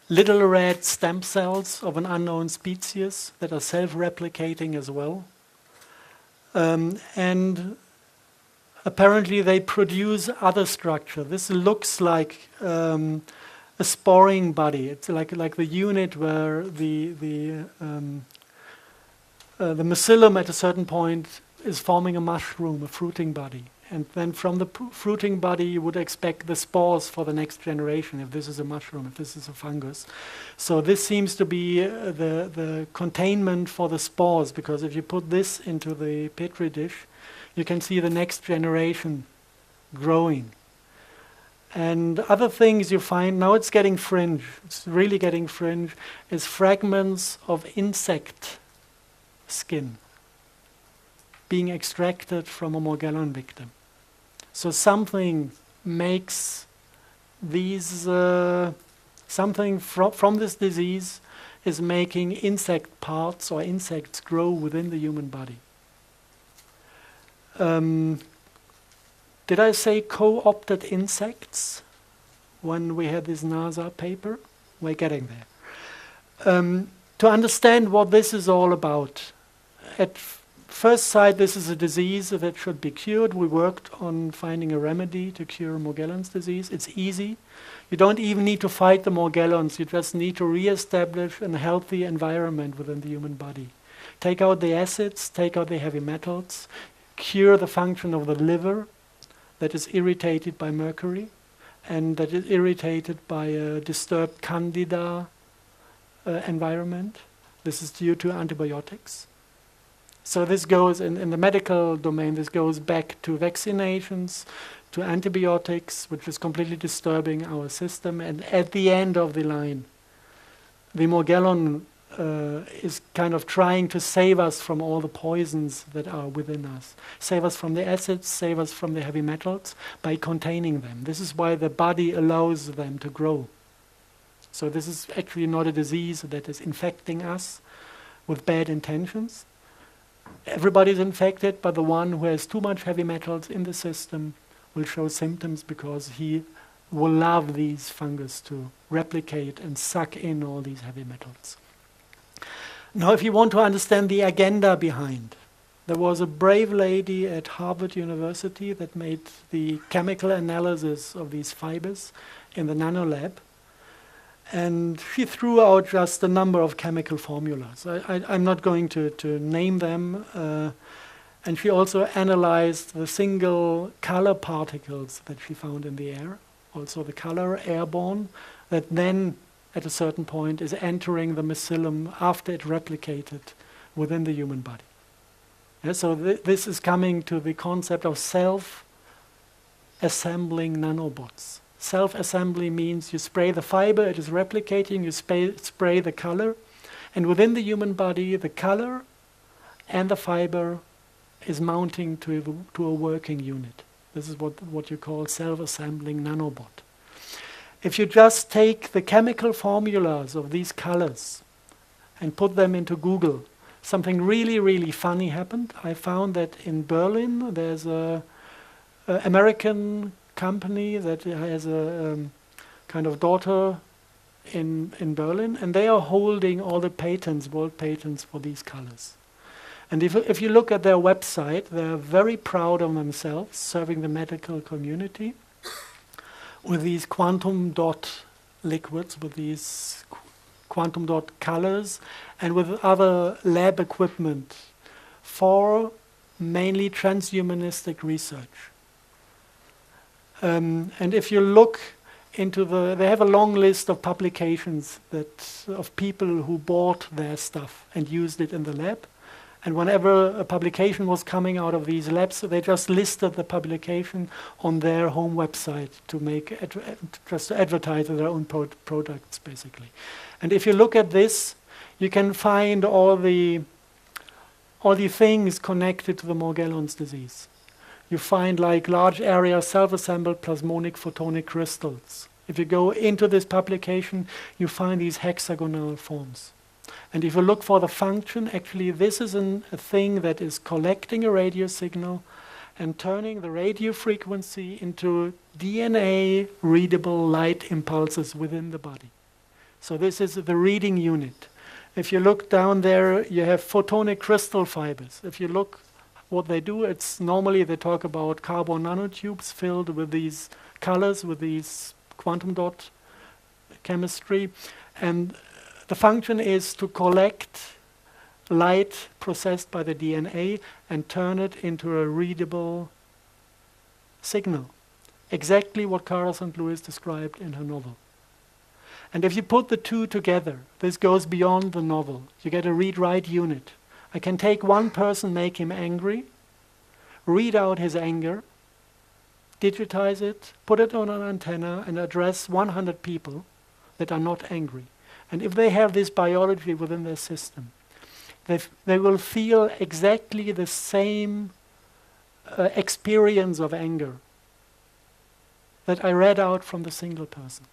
little red stem cells of an unknown species that are self-replicating as well. And apparently they produce other structure. This looks like a sporing body. It's like the unit where the mycelium at a certain point is forming a mushroom, a fruiting body. And then from the fruiting body you would expect the spores for the next generation, if this is a mushroom, if this is a fungus. So this seems to be the containment for the spores, because if you put this into the petri dish, you can see the next generation growing. And other things you find, now it's getting fringe, it's really getting fringe, is fragments of insect skin being extracted from a Morgellon victim. So something makes these, something from this disease is making insect parts or insects grow within the human body. Did I say co-opted insects when we had this NASA paper? We're getting there. To understand what this is all about, at first sight this is a disease that should be cured. We worked on finding a remedy to cure Morgellons disease. It's easy. You don't even need to fight the Morgellons. You just need to re-establish a healthy environment within the human body. Take out the acids, take out the heavy metals, cure the function of the liver that is irritated by mercury and that is irritated by a disturbed candida environment. This is due to antibiotics. So this goes, in the medical domain, this goes back to vaccinations, to antibiotics, which is completely disturbing our system. And at the end of the line, the Morgellon is kind of trying to save us from all the poisons that are within us. Save us from the acids, save us from the heavy metals by containing them. This is why the body allows them to grow. So this is actually not a disease that is infecting us with bad intentions. Everybody's infected, but the one who has too much heavy metals in the system will show symptoms because he will love these fungus to replicate and suck in all these heavy metals. Now, if you want to understand the agenda behind, there was a brave lady at Harvard University that made the chemical analysis of these fibers in the nanolab. And she threw out just a number of chemical formulas. I'm not going to name them. And she also analyzed the single color particles that she found in the air, also the color airborne, that then at a certain point is entering the mycelium after it replicated within the human body. Yeah, so this is coming to the concept of self-assembling nanobots. Self-assembly means you spray the fiber, it is replicating, you spray the color, and within the human body, the color and the fiber is mounting to a working unit. This is what you call self-assembling nanobot. If you just take the chemical formulas of these colors and put them into Google, something really, really funny happened. I found that in Berlin, there's a American company that has a kind of daughter in Berlin, and they are holding all the patents, world patents for these colors. And if you look at their website, they're very proud of themselves, serving the medical community with these quantum dot liquids, with these quantum dot colors, and with other lab equipment for mainly transhumanistic research. And if you look into they have a long list of publications of people who bought their stuff and used it in the lab. And whenever a publication was coming out of these labs, they just listed the publication on their home website to just to advertise their own products, basically. And if you look at this, you can find all the things connected to the Morgellons disease. You find like large area self-assembled plasmonic photonic crystals. If you go into this publication, you find these hexagonal forms. And if you look for the function, actually this is a thing that is collecting a radio signal and turning the radio frequency into DNA-readable light impulses within the body. So this is the reading unit. If you look down there, you have photonic crystal fibers. If you look what they do, it's normally they talk about carbon nanotubes filled with these colors, with these quantum dot chemistry. And the function is to collect light processed by the DNA and turn it into a readable signal. Exactly what Cara St. Louis described in her novel. And if you put the two together, this goes beyond the novel. You get a read-write unit. I can take one person, make him angry, read out his anger, digitize it, put it on an antenna, and address 100 people that are not angry. And if they have this biology within their system, they will feel exactly the same experience of anger that I read out from the single person.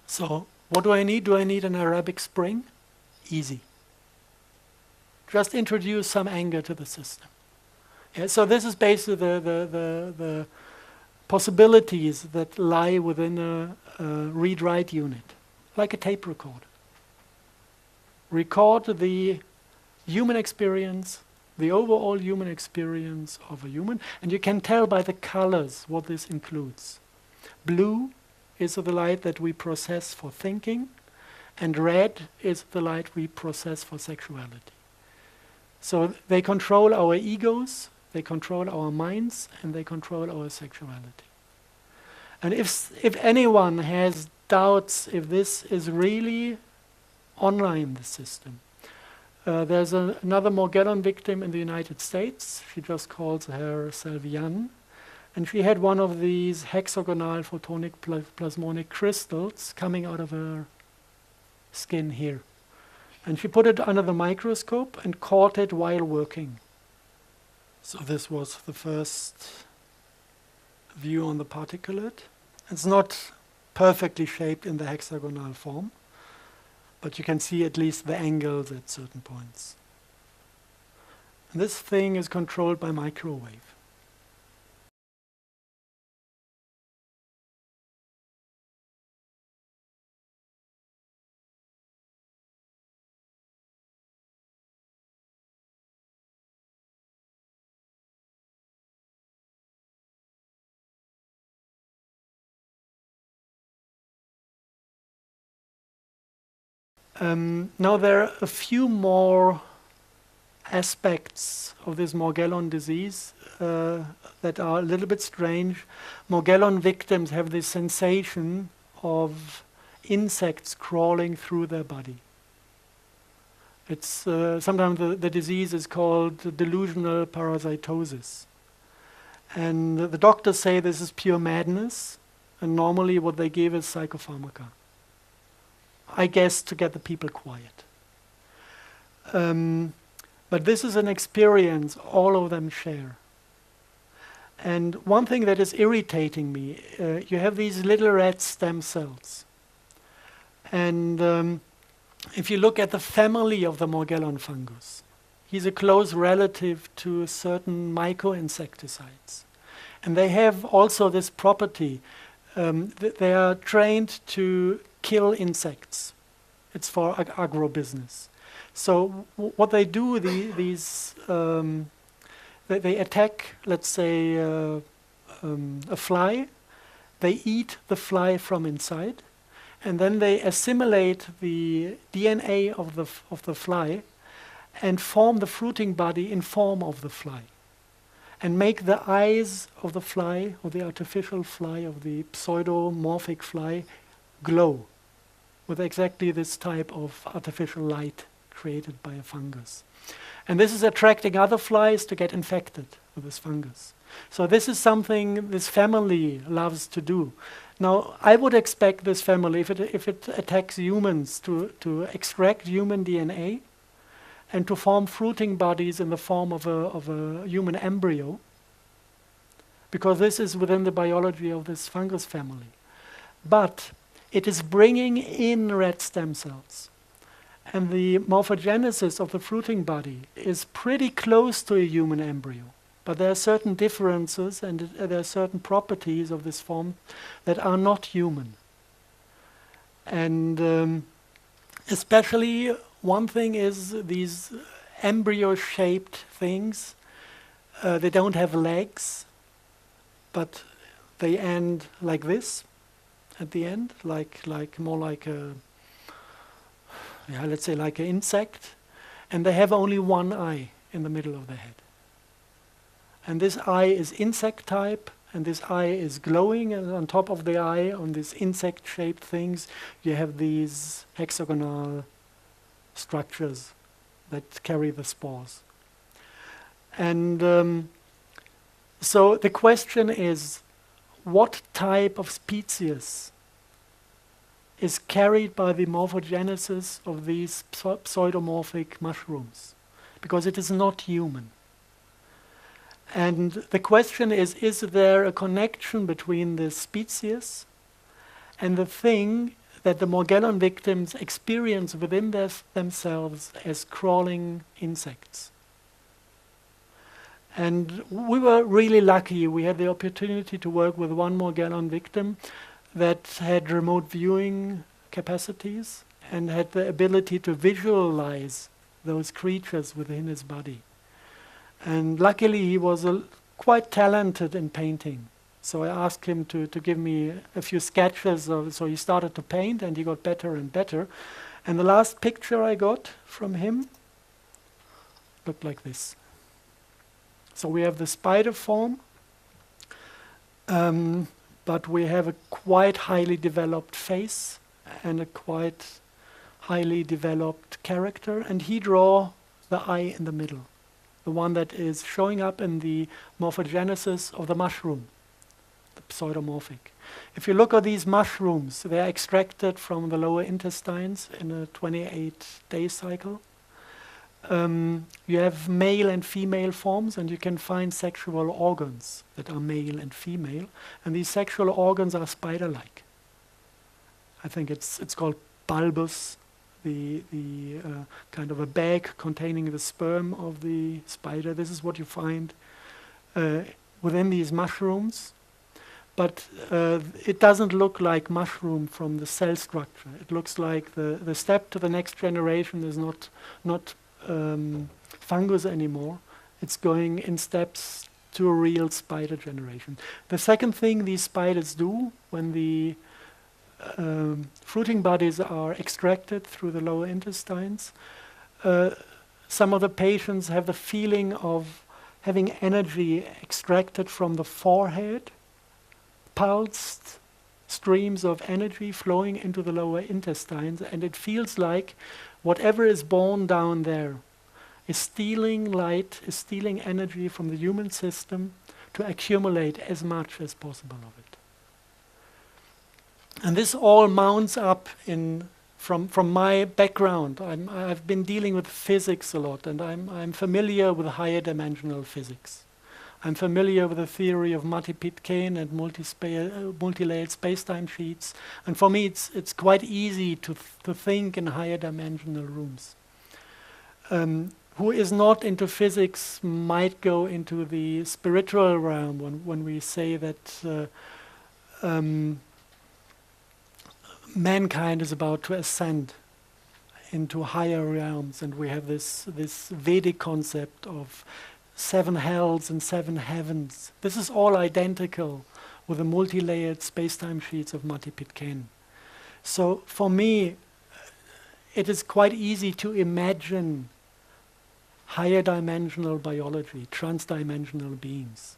So, what do I need? Do I need an Arabic Spring? Easy. Just introduce some anger to the system. Yeah, so this is basically the possibilities that lie within a read-write unit, like a tape recorder. Record the human experience, the overall human experience of a human, and you can tell by the colors what this includes. Blue is the light that we process for thinking, and red is the light we process for sexuality. So they control our egos, they control our minds, and they control our sexuality. And if anyone has doubts if this is really online, the system, there's another Morgellon victim in the United States. She just calls herself Jan. And she had one of these hexagonal photonic plasmonic crystals coming out of her skin here. And she put it under the microscope and caught it while working. So this was the first view on the particulate. It's not perfectly shaped in the hexagonal form, but you can see at least the angles at certain points. And this thing is controlled by microwave. Now there are a few more aspects of this Morgellon disease that are a little bit strange. Morgellon victims have this sensation of insects crawling through their body. It's sometimes the disease is called delusional parasitosis. And the doctors say this is pure madness, and normally what they give is psychopharmaca. I guess to get the people quiet. But this is an experience all of them share. And one thing that is irritating me, you have these little red stem cells. And if you look at the family of the Morgellon fungus, he's a close relative to certain myco-insecticides. And they have also this property. They are trained to kill insects. It's for agro-business. So what they do, they attack, let's say, a fly. They eat the fly from inside, and then they assimilate the DNA of the fly and form the fruiting body in form of the fly, and make the eyes of the fly, or the artificial fly, of the pseudomorphic fly, glow with exactly this type of artificial light created by a fungus. And this is attracting other flies to get infected with this fungus. So this is something this family loves to do. Now, I would expect this family, if it attacks humans, to extract human DNA and to form fruiting bodies in the form of a human embryo, because this is within the biology of this fungus family. But it is bringing in red stem cells. And the morphogenesis of the fruiting body is pretty close to a human embryo. But there are certain differences and there are certain properties of this form that are not human. And especially one thing is these embryo-shaped things. They don't have legs, but they end like this at the end, more like a, let's say like an insect, and they have only one eye in the middle of the head. And this eye is insect type, and this eye is glowing, and on top of the eye, on these insect-shaped things, you have these hexagonal structures that carry the spores. And so the question is, what type of species is carried by the morphogenesis of these pseudomorphic mushrooms, because it is not human. And the question is there a connection between the species and the thing that the Morgellon victims experience within themselves as crawling insects? And we were really lucky. We had the opportunity to work with one Morgellon victim that had remote viewing capacities and had the ability to visualize those creatures within his body. And luckily he was quite talented in painting. So I asked him to give me a few sketches. So he started to paint and he got better and better. And the last picture I got from him looked like this. So we have the spider form, but we have a quite highly developed face and a quite highly developed character. And he draw the eye in the middle, the one that is showing up in the morphogenesis of the mushroom, the pseudomorphic. If you look at these mushrooms, they are extracted from the lower intestines in a 28-day cycle. You have male and female forms, and you can find sexual organs that are male and female, and these sexual organs are spider-like. I think it's called bulbous, the kind of a bag containing the sperm of the spider. This is what you find within these mushrooms, but it doesn't look like mushroom from the cell structure. It looks like the step to the next generation is not fungus anymore. It's going in steps to a real spider generation. The second thing these spiders do when the fruiting bodies are extracted through the lower intestines, some of the patients have the feeling of having energy extracted from the forehead, pulsed streams of energy flowing into the lower intestines, and it feels like whatever is born down there is stealing light, is stealing energy from the human system to accumulate as much as possible of it. And this all mounts up from my background. I've been dealing with physics a lot, and I'm familiar with higher dimensional physics. I'm familiar with the theory of Matte-Pitcairn and multi-layered space-time sheets. And for me, it's quite easy to think in higher dimensional rooms. Who is not into physics might go into the spiritual realm when we say that mankind is about to ascend into higher realms, and we have this Vedic concept of 7 hells and 7 heavens. This is all identical with the multi-layered space-time sheets of Matte-Pitcairn. So for me, it is quite easy to imagine higher dimensional biology, trans-dimensional beings.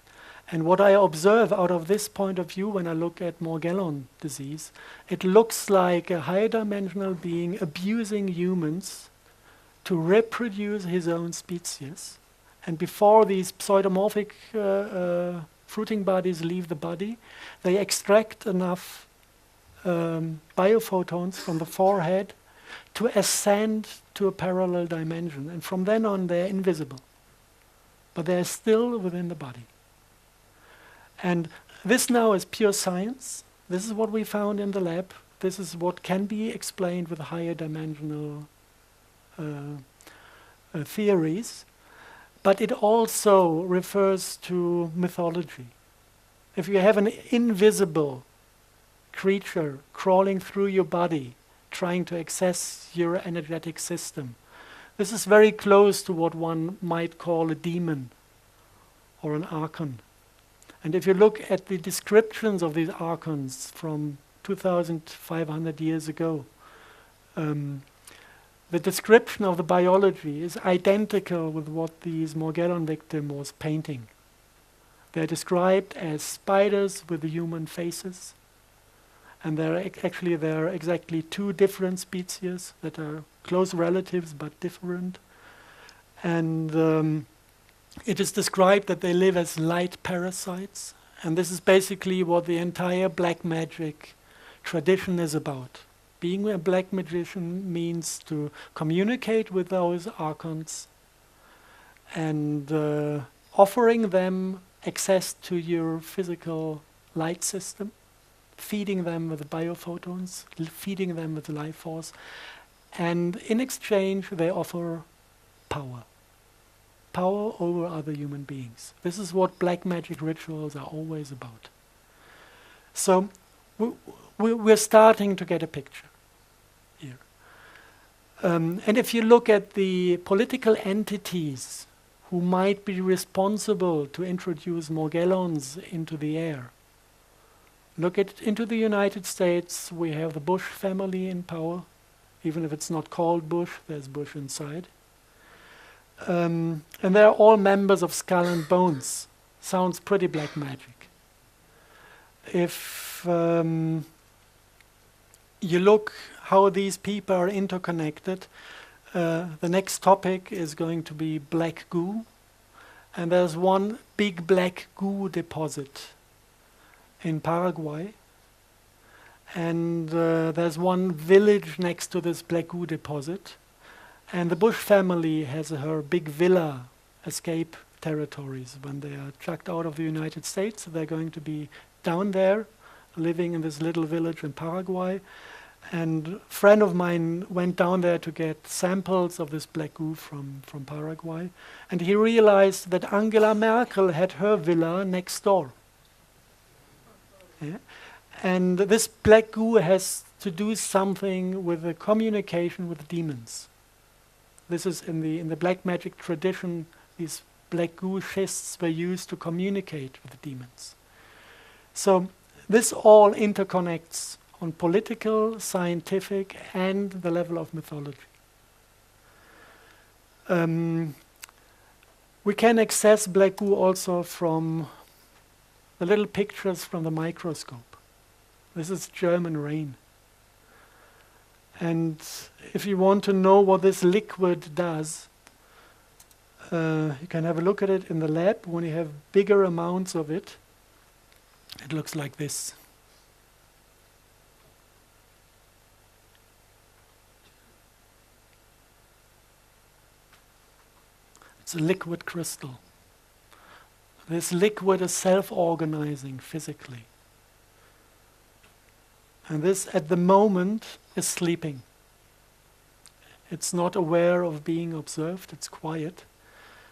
And what I observe out of this point of view when I look at Morgellon disease, it looks like a higher dimensional being abusing humans to reproduce his own species. And before these pseudomorphic fruiting bodies leave the body, they extract enough biophotons from the forehead to ascend to a parallel dimension. And from then on, they're invisible. But they're still within the body. And this now is pure science. This is what we found in the lab. This is what can be explained with higher dimensional theories. But it also refers to mythology. If you have an invisible creature crawling through your body, trying to access your energetic system, this is very close to what one might call a demon or an archon. And if you look at the descriptions of these archons from 2,500 years ago, the description of the biology is identical with what these Morgellon victim was painting. They're described as spiders with human faces, and there are exactly 2 different species that are close relatives but different. And it is described that they live as light parasites, And this is basically what the entire black magic tradition is about. Being a black magician means to communicate with those archons and offering them access to your physical light system, feeding them with the biophotons, feeding them with the life force, and in exchange they offer power. Power over other human beings. This is what black magic rituals are always about. So we're starting to get a picture here. And if you look at the political entities who might be responsible to introduce Morgellons into the air, look into the United States. We have the Bush family in power. Even if it's not called Bush, there's Bush inside. And they're all members of Skull and Bones. Sounds pretty black magic. If you look how these people are interconnected, the next topic is going to be black goo. And there's one big black goo deposit in Paraguay. And there's one village next to this black goo deposit. And the Bush family has her big villa escape territories. When they are chucked out of the United States, they're going to be down there, living in this little village in Paraguay. And a friend of mine went down there to get samples of this black goo from Paraguay. And he realized that Angela Merkel had her villa next door. Yeah? And this black goo has to do something with the communication with demons. This is in the black magic tradition. These black goo schists were used to communicate with the demons. So this all interconnects on political, scientific, and the level of mythology. We can access black goo also from the little pictures from the microscope. This is German rain. And if you want to know what this liquid does, you can have a look at it in the lab. When you have bigger amounts of it, it looks like this. It's a liquid crystal. This liquid is self-organizing physically. And this, at the moment, is sleeping. It's not aware of being observed, it's quiet.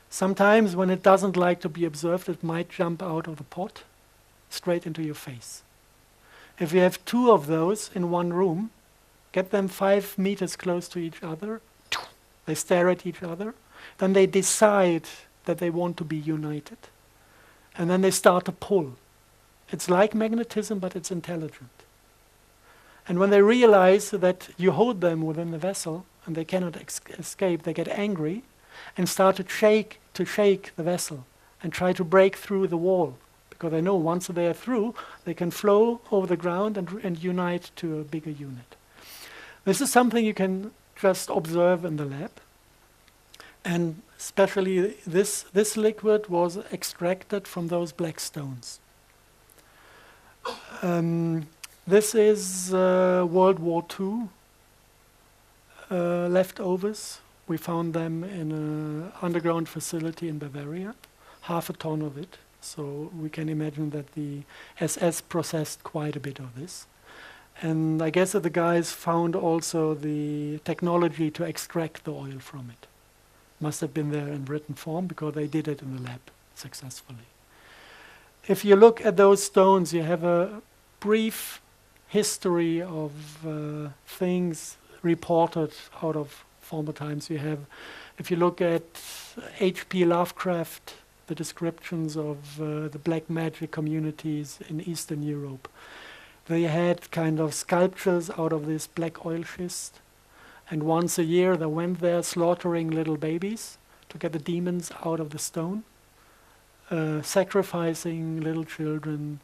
Sometimes when it doesn't like to be observed, it might jump out of the pot straight into your face. If you have two of those in one room, get them 5 meters close to each other, they stare at each other, then they decide that they want to be united. And then they start to pull. It's like magnetism, but it's intelligent. And when they realize that you hold them within the vessel and they cannot escape, they get angry and start to shake the vessel and try to break through the wall. Because they know once they are through, they can flow over the ground and unite to a bigger unit. This is something you can just observe in the lab. And especially this liquid was extracted from those black stones. This is World War II leftovers. We found them in an underground facility in Bavaria, 1/2 ton of it. So we can imagine that the SS processed quite a bit of this. And I guess that the guys found also the technology to extract the oil from it. Must have been there in written form because they did it in the lab successfully. If you look at those stones, you have a brief history of things reported out of former times. You have, if you look at H.P. Lovecraft, the descriptions of the black magic communities in Eastern Europe, they had kind of sculptures out of this black oil schist. And once a year they went there slaughtering little babies to get the demons out of the stone, sacrificing little children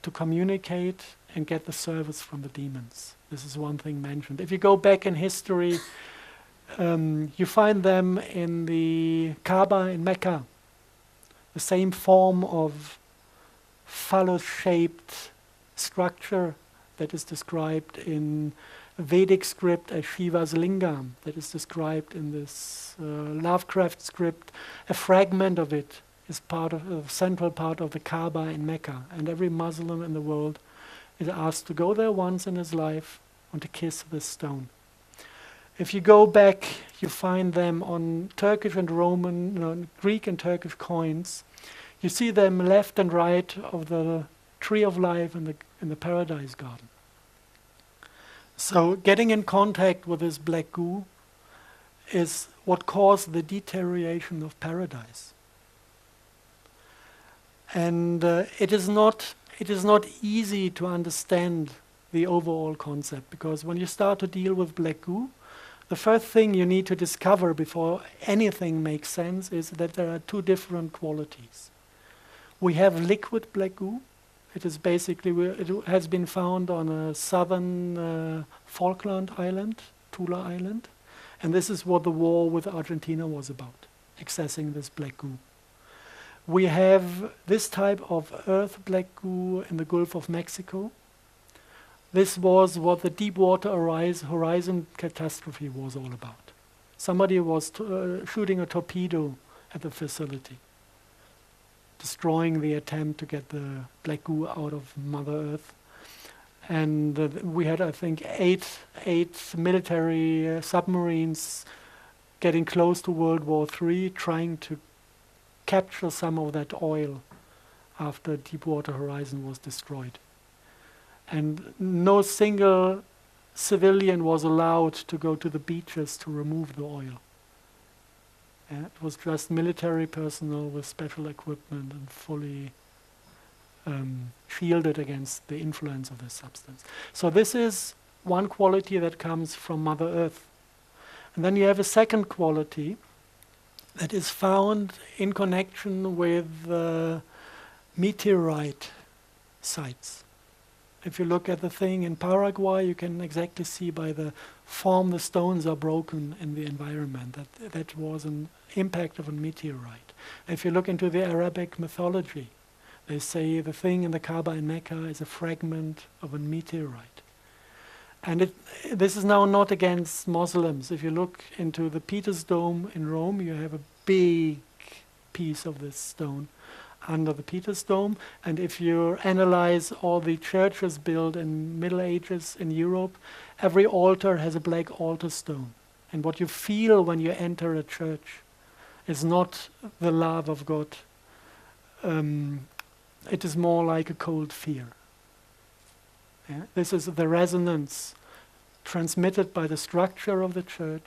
to communicate and get the service from the demons. This is one thing mentioned. If you go back in history, you find them in the Kaaba in Mecca, the same form of phallus-shaped structure that is described in Vedic script as Shiva's lingam, that is described in this Lovecraft script. A fragment of it is part of a central part of the Kaaba in Mecca, and every Muslim in the world is asked to go there once in his life and to kiss this stone. If you go back, you find them on Turkish and Roman, Greek and Turkish coins. You see them left and right of the tree of life in the paradise garden. So getting in contact with this black goo is what caused the deterioration of paradise. And it is not easy to understand the overall concept, because when you start to deal with black goo, the first thing you need to discover before anything makes sense is that there are two different qualities. We have liquid black goo. It is basically, it has been found on a southern Falkland island, Tula Island, and this is what the war with Argentina was about, accessing this black goo. We have this type of earth black goo in the Gulf of Mexico. This was what the Deepwater Horizon catastrophe was all about. Somebody was shooting a torpedo at the facility, destroying the attempt to get the black goo out of Mother Earth. And we had, I think, eight military submarines getting close to World War III, trying to capture some of that oil after Deepwater Horizon was destroyed. And no single civilian was allowed to go to the beaches to remove the oil. It was just military personnel with special equipment and fully shielded against the influence of this substance. So this is one quality that comes from Mother Earth. And then you have a second quality that is found in connection with meteorite sites. If you look at the thing in Paraguay, you can exactly see by the form the stones are broken in the environment that was an impact of a meteorite. If you look into the Arabic mythology, they say the thing in the Kaaba in Mecca is a fragment of a meteorite. And this is now not against Muslims. If you look into the Peter's Dome in Rome, you have a big piece of this stone under the Peter's Dome. And if you analyze all the churches built in Middle Ages in Europe, every altar has a black altar stone. And what you feel when you enter a church is not the love of God. It is more like a cold fear. Yeah? This is the resonance transmitted by the structure of the church,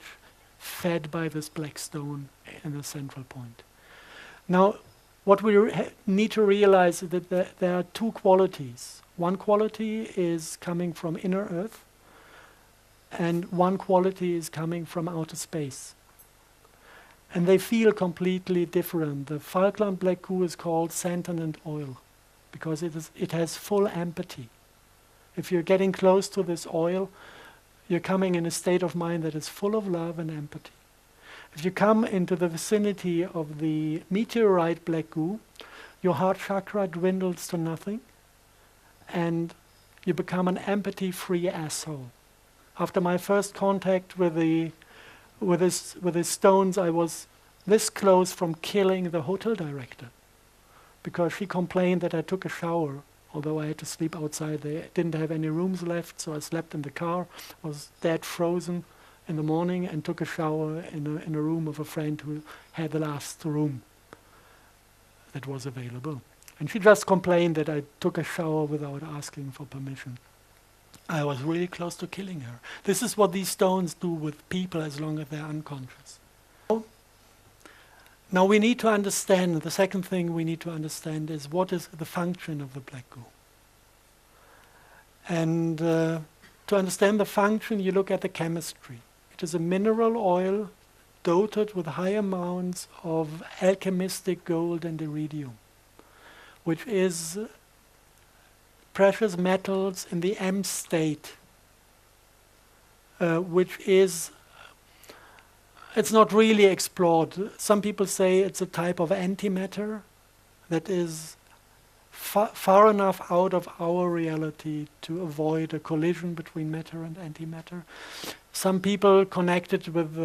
fed by this black stone in the central point. Now, what we need to realize is that there are two qualities. One quality is coming from inner earth, and one quality is coming from outer space. And they feel completely different. The Falkland black goo is called sentient oil because it has full empathy. If you're getting close to this oil, you're coming in a state of mind that is full of love and empathy. If you come into the vicinity of the meteorite black goo, your heart chakra dwindles to nothing, and you become an empathy-free asshole. After my first contact with the stones, I was this close from killing the hotel director, because she complained that I took a shower, although I had to sleep outside. They didn't have any rooms left, so I slept in the car, was dead frozen in the morning, and took a shower in a room of a friend who had the last room that was available. And she just complained that I took a shower without asking for permission. I was really close to killing her. This is what these stones do with people as long as they're unconscious. Now we need to understand, the second thing we need to understand is what is the function of the black goo. And to understand the function, you look at the chemistry. It is a mineral oil dotted with high amounts of alchemistic gold and iridium, which is precious metals in the M state, which is, it's not really explored. Some people say it's a type of antimatter that is far enough out of our reality to avoid a collision between matter and antimatter. Some people connect it with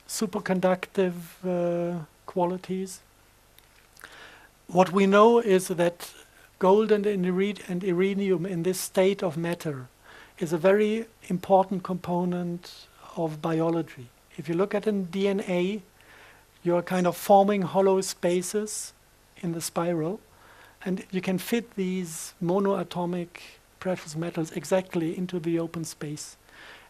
superconductive qualities. What we know is that gold and iridium in this state of matter is a very important component of biology. If you look at in DNA, you're kind of forming hollow spaces in the spiral, and you can fit these monoatomic precious metals exactly into the open space.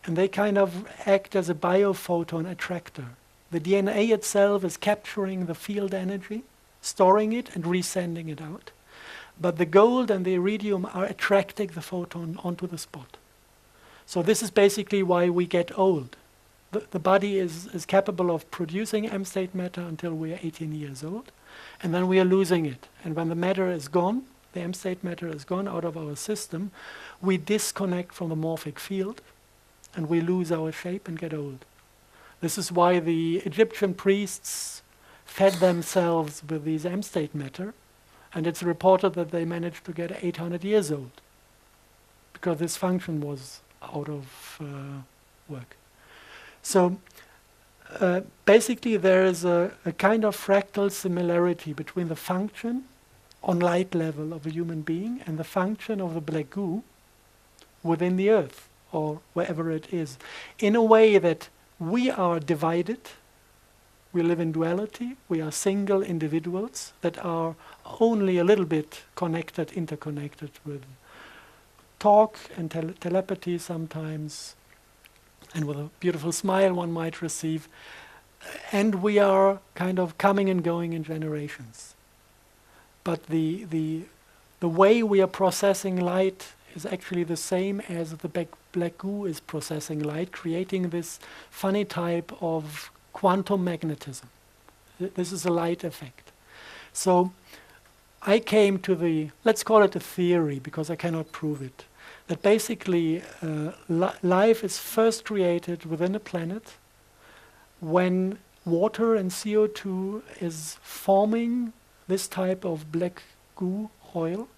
And they kind of act as a biophoton attractor. The DNA itself is capturing the field energy, storing it and resending it out. But the gold and the iridium are attracting the photon onto the spot. So this is basically why we get old. The body is capable of producing M-state matter until we are 18 years old, and then we are losing it. And when the matter is gone, the M-state matter is gone out of our system, we disconnect from the morphic field, and we lose our shape and get old. This is why the Egyptian priests fed themselves with these M-state matter, and it's reported that they managed to get 800 years old, because this function was out of work. So basically there is a kind of fractal similarity between the function on light level of a human being and the function of the black goo within the earth or wherever it is, in a way that we are divided, we live in duality, we are single individuals that are only a little bit connected, interconnected with talk and telepathy sometimes, and with a beautiful smile one might receive. And we are kind of coming and going in generations. But the way we are processing light is actually the same as the black goo is processing light, creating this funny type of quantum magnetism. This is a light effect. So I came to the, let's call it a theory, because I cannot prove it, that basically life is first created within a planet when water and CO2 is forming this type of black goo oil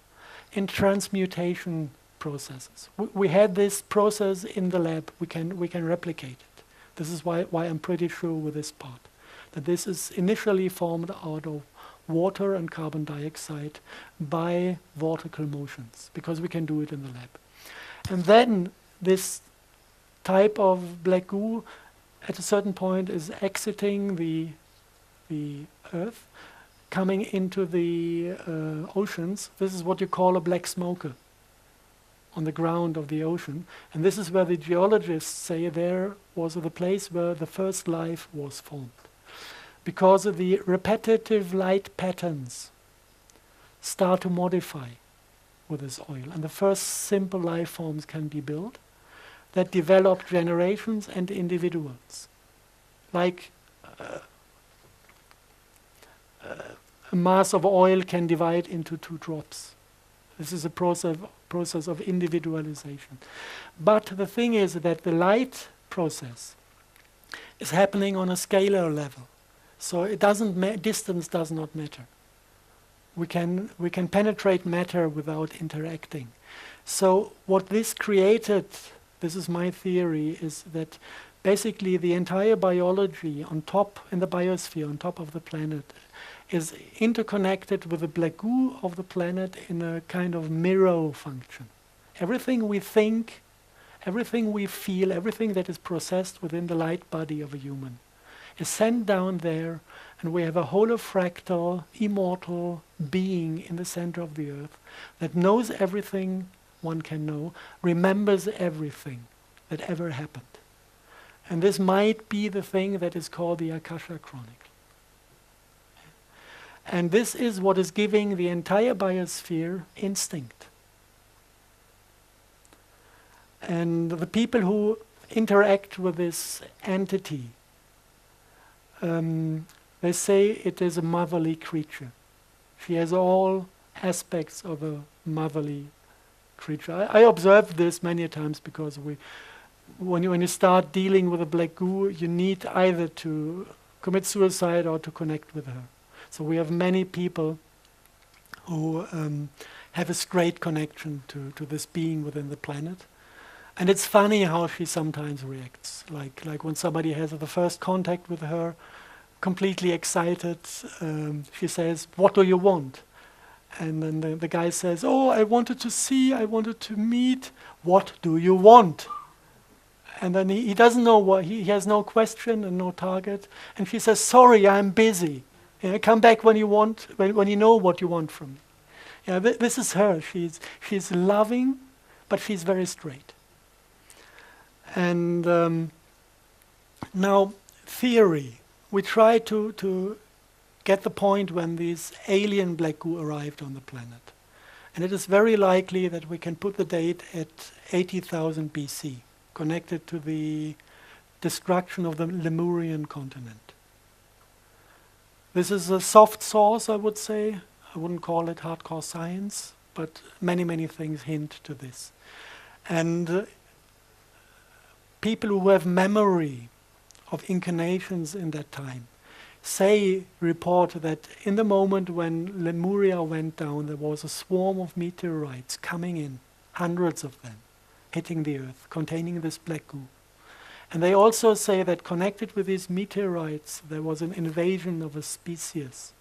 in transmutation processes. We had this process in the lab. We can replicate it. This is why I'm pretty sure with this part, that this is initially formed out of water and carbon dioxide by vortical motions, because we can do it in the lab. And then this type of black goo at a certain point is exiting the Earth, coming into the oceans. This is what you call a black smoker on the ground of the ocean. And this is where the geologists say there was the place where the first life was formed. Because of the repetitive light patterns start to modify with this oil. And the first simple life forms can be built that develop generations and individuals. Like a mass of oil can divide into 2 drops. This is a process of individualization. But the thing is that the light process is happening on a scalar level. So it doesn't distance does not matter. We can penetrate matter without interacting. So what this created, this is my theory, is that basically the entire biology on top, in the biosphere, on top of the planet, is interconnected with the black goo of the planet in a kind of mirror function. Everything we think, everything we feel, everything that is processed within the light body of a human is sent down there, and we have a holofractal, immortal being in the center of the earth that knows everything one can know, remembers everything that ever happened. And this might be the thing that is called the Akasha Chronicle. And this is what is giving the entire biosphere instinct. And the people who interact with this entity, they say it is a motherly creature. She has all aspects of a motherly creature. I observed this many times because when you start dealing with a black goo, you need either to commit suicide or to connect with her. So we have many people who have a straight connection to this being within the planet. And it's funny how she sometimes reacts, like when somebody has the first contact with her, completely excited, she says, "What do you want?" And then the guy says, "Oh, I wanted to see, I wanted to meet. What do you want?" And then he doesn't know what, he has no question and no target. And she says, "Sorry, I'm busy. Come back when you want, when you know what you want from me." This is her. She's loving, but she's very straight. And now, theory. We try to get the point when these alien black goo arrived on the planet. And it is very likely that we can put the date at 80,000 BC, connected to the destruction of the Lemurian continent. This is a soft source, I would say. I wouldn't call it hardcore science, but many things hint to this. And people who have memory of incarnations in that time report that in the moment when Lemuria went down, there was a swarm of meteorites coming in, hundreds of them, hitting the earth, containing this black goo. And they also say that connected with these meteorites, there was an invasion of a species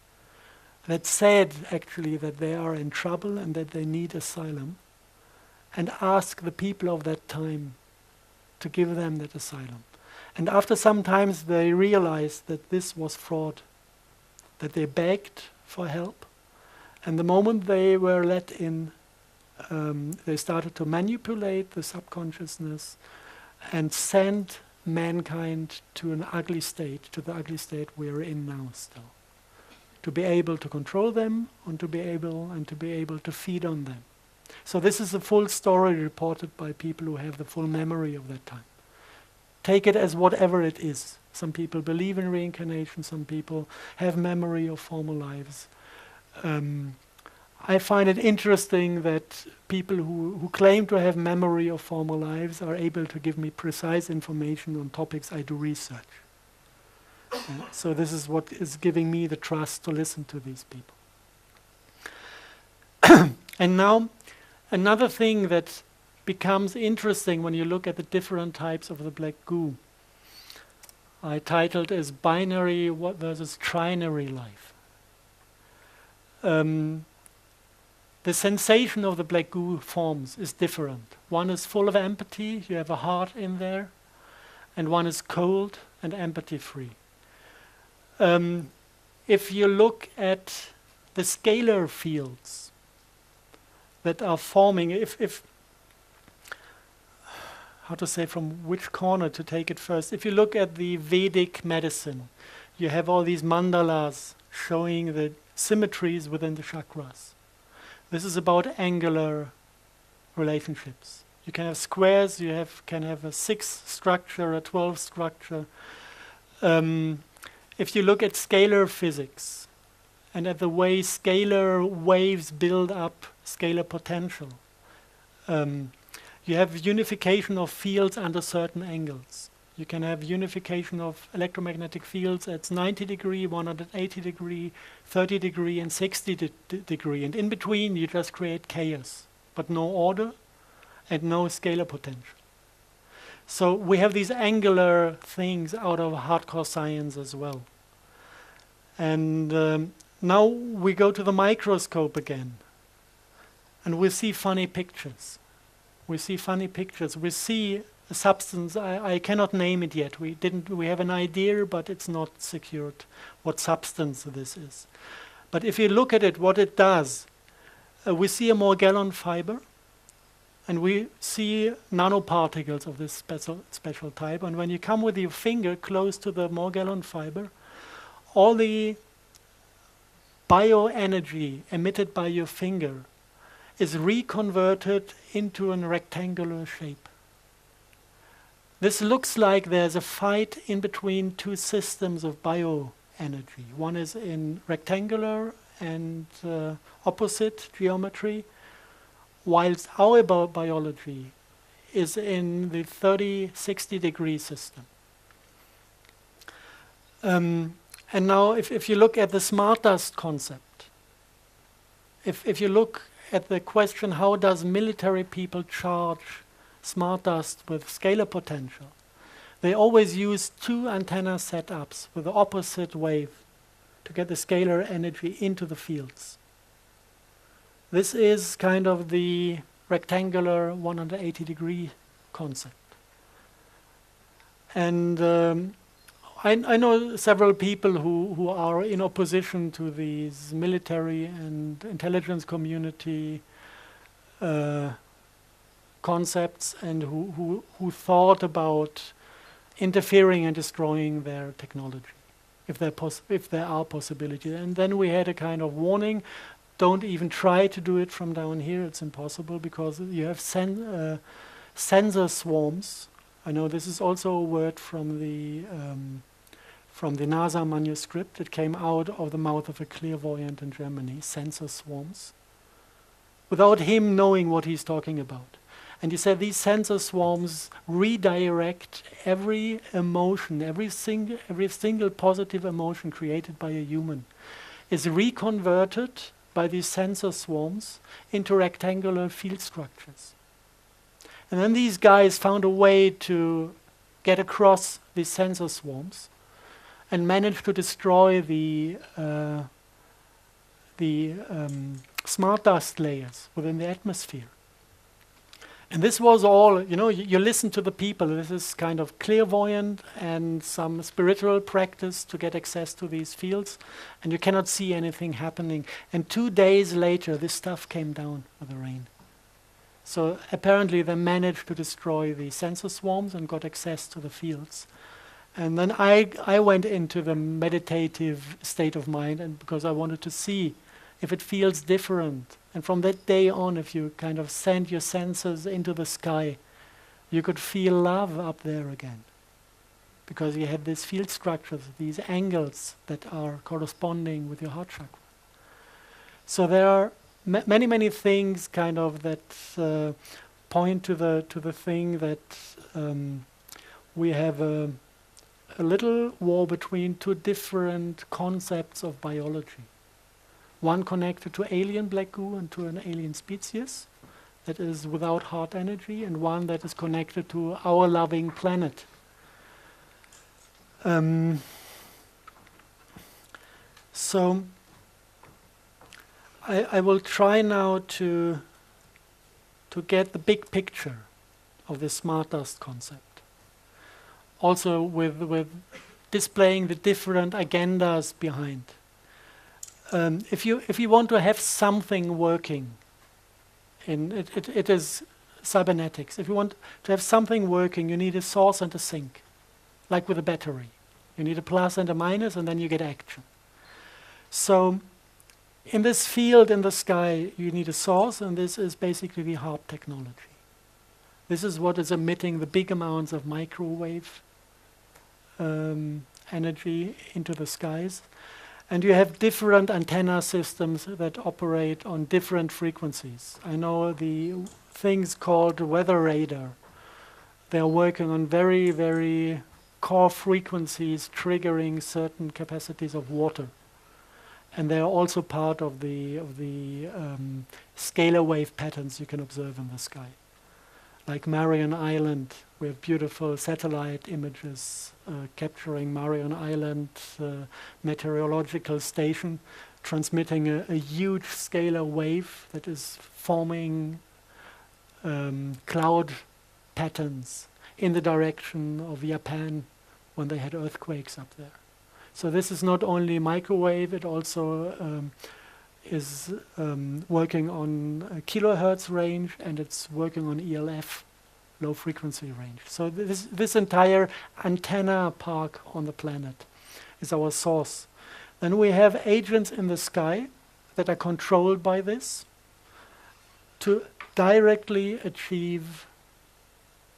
that said actually that they are in trouble and that they need asylum, and ask the people of that time to give them that asylum. And after some times they realized that this was fraud, that they begged for help. And the moment they were let in, they started to manipulate the subconsciousness and send mankind to an ugly state, to the ugly state we are in now still. To be able to control them and to be able to feed on them. So this is a full story reported by people who have the full memory of that time. Take it as whatever it is. Some people believe in reincarnation, some people have memory of former lives. I find it interesting that people who claim to have memory of former lives are able to give me precise information on topics I do research. So this is what is giving me the trust to listen to these people. And now, another thing that becomes interesting when you look at the different types of the black goo, I titled as binary versus trinary life. The sensation of the black goo forms is different. One is full of empathy, you have a heart in there, and one is cold and empathy-free. If you look at the scalar fields that are forming, how to say from which corner to take it first. If you look at the Vedic medicine, you have all these mandalas showing the symmetries within the chakras. This is about angular relationships. You can have squares, can have a 6 structure, a 12 structure. If you look at scalar physics and at the way scalar waves build up scalar potential, you have unification of fields under certain angles. You can have unification of electromagnetic fields at 90 degree, 180 degree, 30 degree, and 60 degree. And in between, you just create chaos, but no order and no scalar potential. So we have these angular things out of hardcore science as well. And now we go to the microscope again, and we see funny pictures. We see funny pictures. We see a substance. I cannot name it yet. We have an idea, but it's not secured what substance this is. But if you look at it, what it does, we see a Morgellon fiber, and we see nanoparticles of this special type. And when you come with your finger close to the Morgellon fiber, all the bioenergy emitted by your finger is reconverted into a rectangular shape. This looks like there's a fight in between two systems of bioenergy. One is in rectangular and opposite geometry, whilst our biology is in the 30-60 degree system. And now if you look at the smart dust concept, if you look at the question, how does military people charge smart dust with scalar potential? They always use two antenna setups with the opposite wave to get the scalar energy into the fields. This is kind of the rectangular 180-degree concept. And I know several people who are in opposition to these military and intelligence community concepts, and who thought about interfering and destroying their technology, if there are possibilities. And then we had a kind of warning: don't even try to do it from down here. It's impossible, because you have sensor swarms. I know this is also a word from the NASA manuscript. It came out of the mouth of a clairvoyant in Germany, sensor swarms, without him knowing what he's talking about. And he said these sensor swarms redirect every emotion, every single positive emotion created by a human is reconverted by these sensor swarms into rectangular field structures. And then these guys found a way to get across these sensor swarms and managed to destroy the smart dust layers within the atmosphere. And this was all, you listen to the people. This is kind of clairvoyant and some spiritual practice to get access to these fields, and you cannot see anything happening. And 2 days later, this stuff came down with the rain. So apparently they managed to destroy the sensor swarms and got access to the fields. And then I went into the meditative state of mind, and because I wanted to see if it feels different. And from that day on, if you kind of send your sensors into the sky, you could feel love up there again. Because you had these field structures, these angles that are corresponding with your heart chakra. So there are many, many things kind of that point to the thing that we have a little war between two different concepts of biology. One connected to alien black goo and to an alien species that is without heart energy, and one that is connected to our loving planet. So I will try now to get the big picture of this smart dust concept. Also with displaying the different agendas behind. If you want to have something working, it is cybernetics. If you want to have something working, you need a source and a sink, like with a battery. You need a plus and a minus, and then you get action. So in this field in the sky, you need a source, and this is basically the HARP technology. This is what is emitting the big amounts of microwave energy into the skies. And you have different antenna systems that operate on different frequencies. I know the things called weather radar. They're working on very, very core frequencies triggering certain capacities of water. And they are also part of the scalar wave patterns you can observe in the sky. Like Marion Island, we have beautiful satellite images capturing Marion Island meteorological station, transmitting a huge scalar wave that is forming cloud patterns in the direction of Japan when they had earthquakes up there. So this is not only microwave, it also is working on a kilohertz range, and it's working on ELF, low frequency range. So this entire antenna park on the planet is our source. Then we have agents in the sky that are controlled by this to directly achieve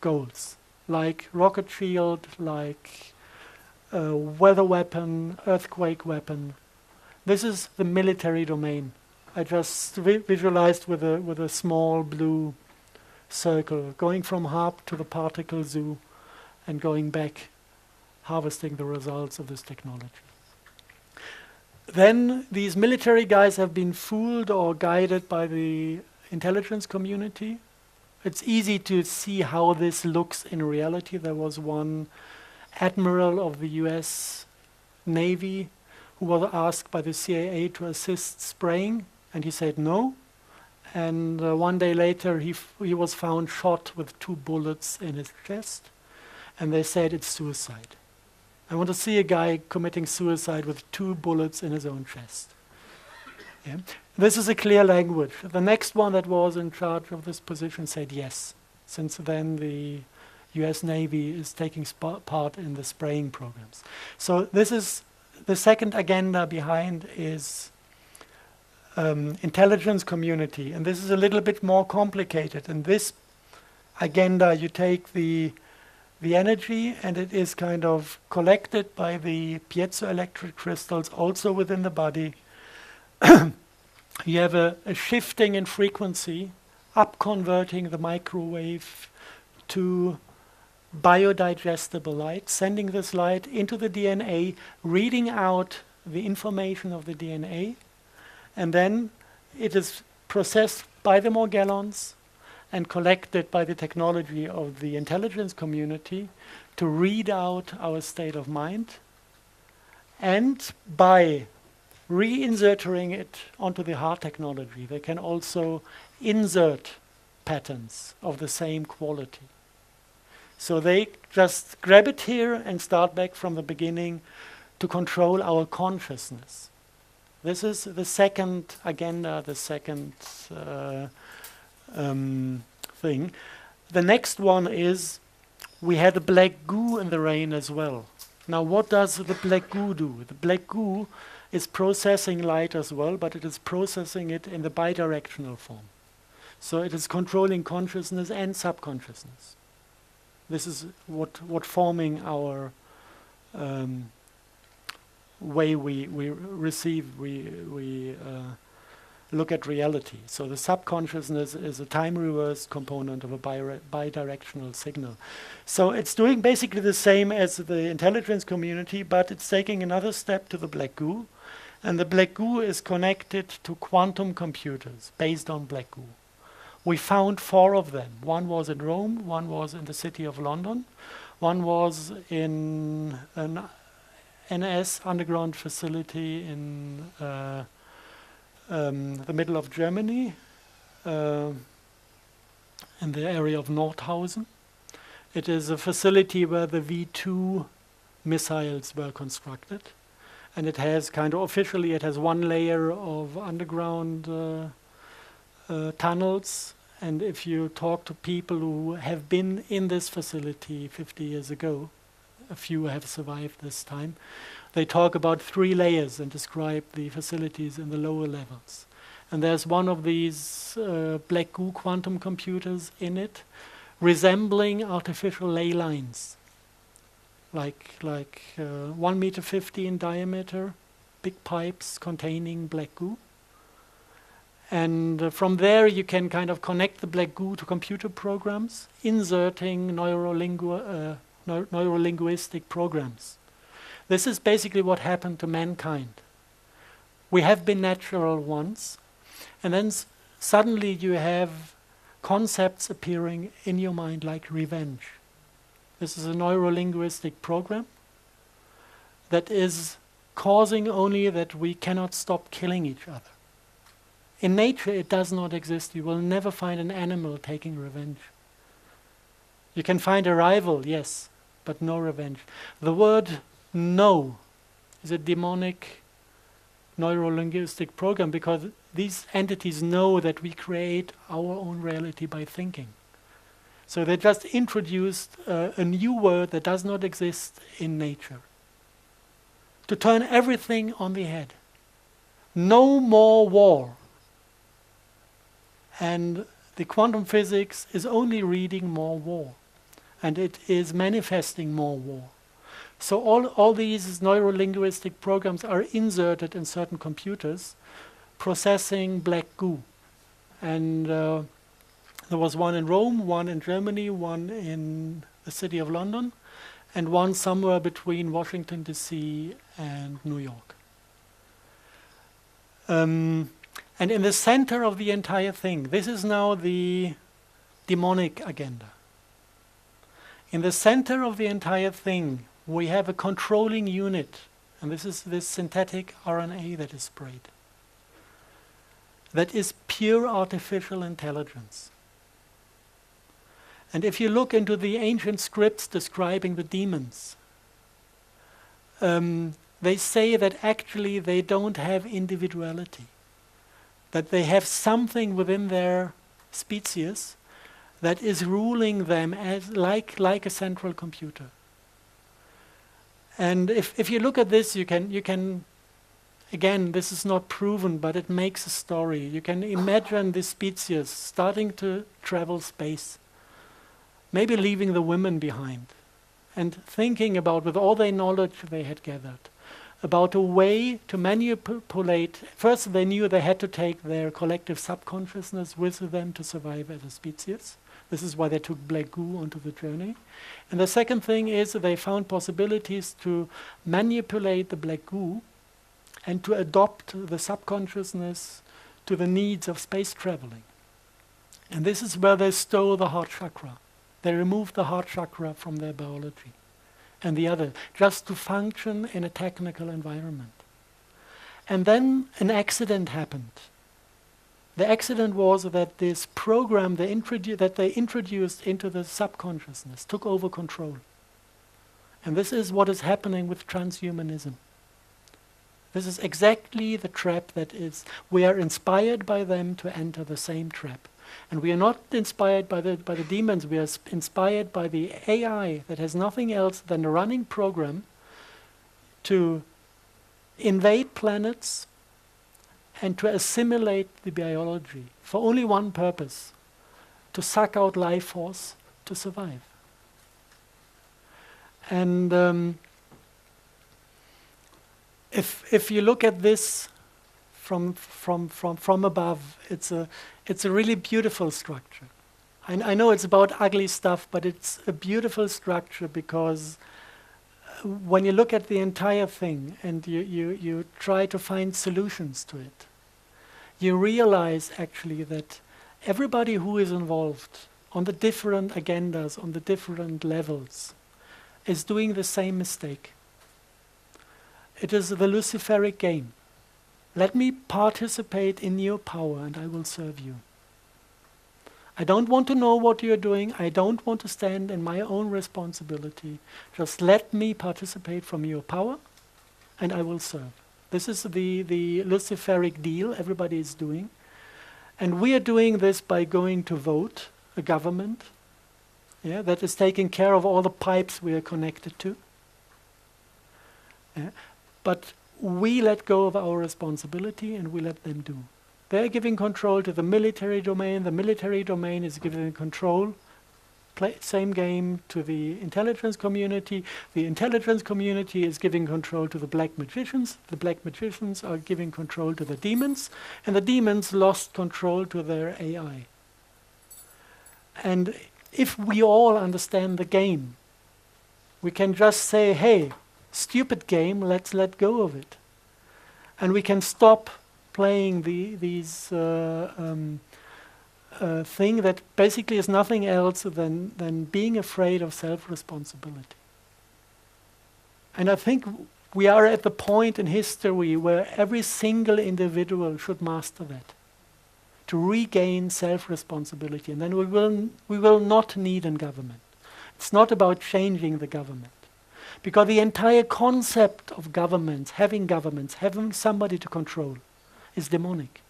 goals, like rocket shield, like weather weapon, earthquake weapon. This is the military domain. I just visualized with a small blue circle, going from HARP to the particle zoo and going back, harvesting the results of this technology. Then these military guys have been fooled or guided by the intelligence community. It's easy to see how this looks in reality. There was one admiral of the US Navy who was asked by the CIA to assist spraying, and he said no. And one day later, he was found shot with 2 bullets in his chest, and they said it's suicide. I want to see a guy committing suicide with 2 bullets in his own chest. Yeah. This is a clear language. The next one that was in charge of this position said yes. Since then, the US Navy is taking part in the spraying programs. So this is the second agenda behind is intelligence community. And this is a little bit more complicated. In this agenda, you take the energy, and it is kind of collected by the piezoelectric crystals also within the body. You have a shifting in frequency, up converting the microwave to biodigestible light, sending this light into the DNA, reading out the information of the DNA, and then it is processed by the Morgellons and collected by the technology of the intelligence community to read out our state of mind, and by reinserting it onto the heart technology, they can also insert patterns of the same quality. So they just grab it here and start back from the beginning to control our consciousness. This is the second agenda, the second thing. The next one is we had a black goo in the rain as well. Now what does the black goo do? The black goo is processing light as well, but it is processing it in the bidirectional form. So it is controlling consciousness and subconsciousness. This is what forming our way we receive, we look at reality. So the subconsciousness is a time reversed component of a bidirectional signal. So it's doing basically the same as the intelligence community, but it's taking another step to the black goo. And the black goo is connected to quantum computers based on black goo. We found 4 of them. One was in Rome, one was in the city of London, one was in an NS underground facility in the middle of Germany, in the area of Nordhausen. It is a facility where the V2 missiles were constructed. And it has kind of officially, it has 1 layer of underground tunnels. And if you talk to people who have been in this facility 50 years ago, a few have survived this time, they talk about 3 layers and describe the facilities in the lower levels. And there's one of these black goo quantum computers in it, resembling artificial ley lines. Like 1.50 meter in diameter, big pipes containing black goo. And from there you can kind of connect the black goo to computer programs, inserting neurolinguistic programs. This is basically what happened to mankind. We have been natural once, and then suddenly you have concepts appearing in your mind like revenge. This is a neurolinguistic program that is causing only that we cannot stop killing each other. In nature, it does not exist. You will never find an animal taking revenge. You can find a rival, yes, but no revenge. The word no is a demonic neurolinguistic program because these entities know that we create our own reality by thinking. So they just introduced a new word that does not exist in nature to turn everything on the head. No more war. And the quantum physics is only reading more war. And it is manifesting more war. So all these neurolinguistic programs are inserted in certain computers, processing black goo. And there was one in Rome, one in Germany, one in the city of London, and one somewhere between Washington, D.C. and New York. And in the center of the entire thing, this is now the demonic agenda. In the center of the entire thing, we have a controlling unit, and this is this synthetic RNA that is sprayed. That is pure artificial intelligence. And if you look into the ancient scripts describing the demons, they say that actually they don't have individuality, that they have something within their species that is ruling them as like a central computer. And if you look at this, you can again, this is not proven, but it makes a story. You can imagine this species starting to travel space, maybe leaving the women behind, and thinking about, with all their knowledge they had gathered, about a way to manipulate. First, they knew they had to take their collective subconsciousness with them to survive as a species. This is why they took black goo onto the journey. And the second thing is that they found possibilities to manipulate the black goo and to adopt the subconsciousness to the needs of space traveling. And this is where they stole the heart chakra. They removed the heart chakra from their biology and the other, just to function in a technical environment. And then an accident happened. The accident was that this program that they introduced into the subconsciousness took over control. And this is what is happening with transhumanism. This is exactly the trap that is. We are inspired by them to enter the same trap. And we are not inspired by the demons, we are inspired by the AI that has nothing else than a running program to invade planets and to assimilate the biology for only one purpose: to suck out life force to survive. And if you look at this from above, it's a really beautiful structure. I know it's about ugly stuff, but it's a beautiful structure because when you look at the entire thing and you try to find solutions to it, you realize actually that everybody who is involved on the different agendas, on the different levels, is doing the same mistake. It is the Luciferic game. Let me participate in your power and I will serve you. I don't want to know what you're doing. I don't want to stand in my own responsibility. Just let me participate from your power and I will serve. This is the Luciferic deal everybody is doing. And we are doing this by going to vote a government that is taking care of all the pipes we are connected to. But we let go of our responsibility and we let them do. They're giving control to the military domain. The military domain is giving control, same game, to the intelligence community. The intelligence community is giving control to the black magicians. The black magicians are giving control to the demons. And the demons lost control to their AI. And if we all understand the game, we can just say, hey, stupid game, let's let go of it. And we can stop playing these thing that basically is nothing else than being afraid of self-responsibility. And I think we are at the point in history where every single individual should master that, to regain self-responsibility. And then we will not need a government. It's not about changing the government. Because the entire concept of governments, having somebody to control, is demonic.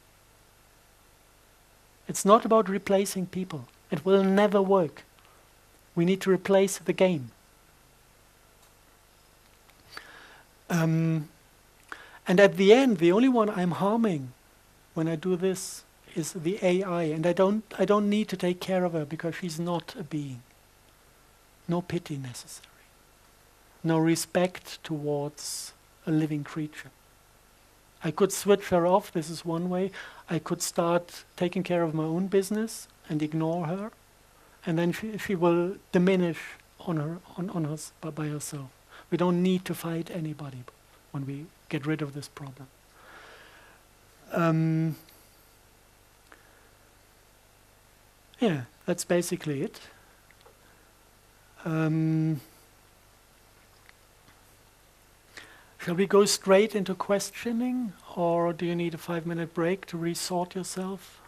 It's not about replacing people. It will never work. We need to replace the game. And at the end, the only one I'm harming when I do this is the AI. And I don't need to take care of her because she's not a being. No pity necessary. No respect towards a living creature. I could switch her off, this is one way. I could start taking care of my own business and ignore her, and then she will diminish by herself. We don't need to fight anybody when we get rid of this problem. Yeah, that's basically it. Shall we go straight into questioning, or do you need a 5-minute break to resort yourself?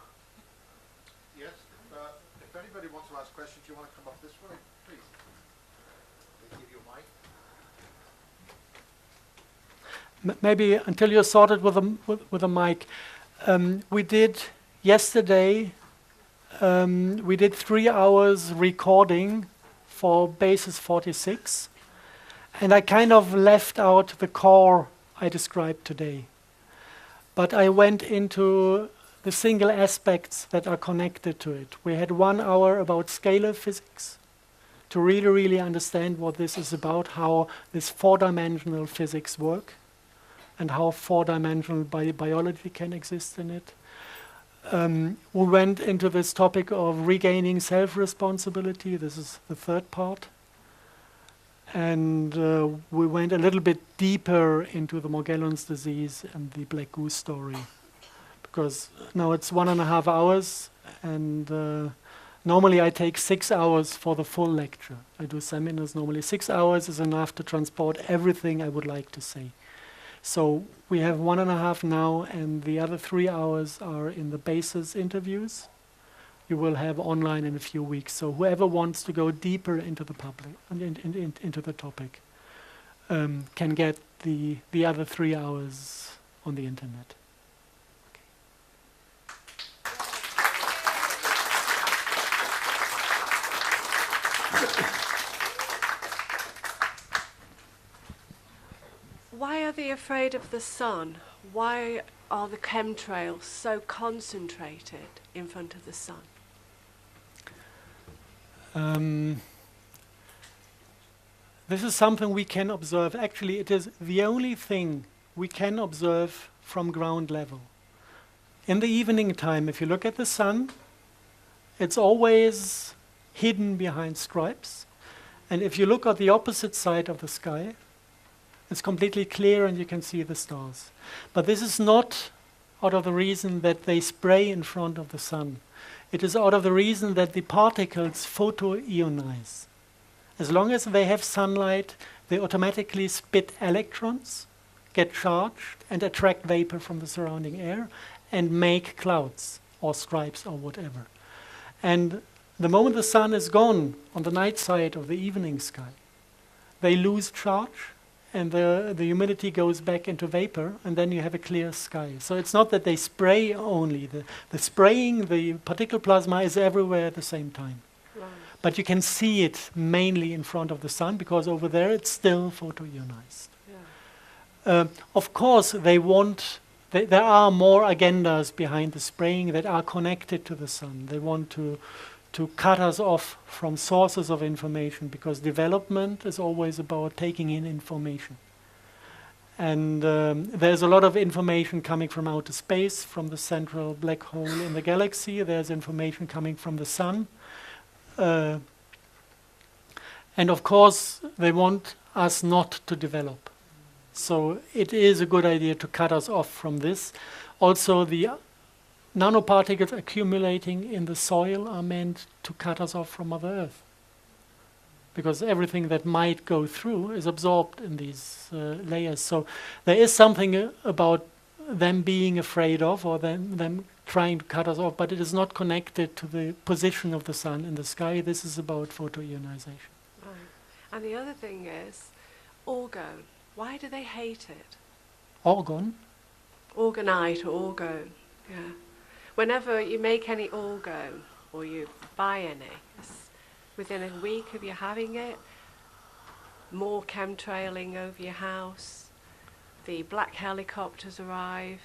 Yes, if anybody wants to ask questions, you want to come up this way, please. They give you a mic. Maybe until you're sorted with a mic. We did yesterday, we did 3 hours recording for Basis 46, and I kind of left out the core I described today. But I went into the single aspects that are connected to it. We had 1 hour about scalar physics to really, really understand what this is about, how this 4-dimensional physics work, and how 4-dimensional biology can exist in it. We went into this topic of regaining self-responsibility. This is the 3rd part. And we went a little bit deeper into the Morgellons disease and the black goose story. Because now it's 1.5 hours, and normally I take 6 hours for the full lecture. I do seminars normally. 6 hours is enough to transport everything I would like to say. So we have 1.5 now, and the other 3 hours are in the basis interviews. You will have online in a few weeks. So whoever wants to go deeper into the public, into the topic, can get the other 3 hours on the internet. Why are they afraid of the sun? Why are the chemtrails so concentrated in front of the sun? This is something we can observe. Actually, it is the only thing we can observe from ground level. In the evening time, if you look at the sun, it's always hidden behind stripes. And if you look at the opposite side of the sky, it's completely clear and you can see the stars. But this is not out of the reason that they spray in front of the sun. It is out of the reason that the particles photoionize. As long as they have sunlight, they automatically spit electrons, get charged, and attract vapor from the surrounding air, and make clouds or stripes or whatever. And the moment the sun is gone on the night side of the evening sky, they lose charge, and the humidity goes back into vapor, and then you have a clear sky. So it's not that they spray only. The spraying, the particle plasma is everywhere at the same time. Right. But you can see it mainly in front of the sun, because over there it's still photoionized. Yeah. Of course, there are more agendas behind the spraying that are connected to the sun. They want to cut us off from sources of information, because development is always about taking in information. And there's a lot of information coming from outer space, from the central black hole in the galaxy. There's information coming from the sun. And of course, they want us not to develop. So it is a good idea to cut us off from this. Also, the nanoparticles accumulating in the soil are meant to cut us off from Mother Earth, because everything that might go through is absorbed in these layers. So there is something about them being afraid of, or them trying to cut us off, but it is not connected to the position of the sun in the sky. This is about photoionization. Right. And the other thing is, orgone. Why do they hate it? Orgone? Orgonite or orgone, yeah. Whenever you make any orgone, or you buy any, within a week of you having it, more chemtrailing over your house, the black helicopters arrive.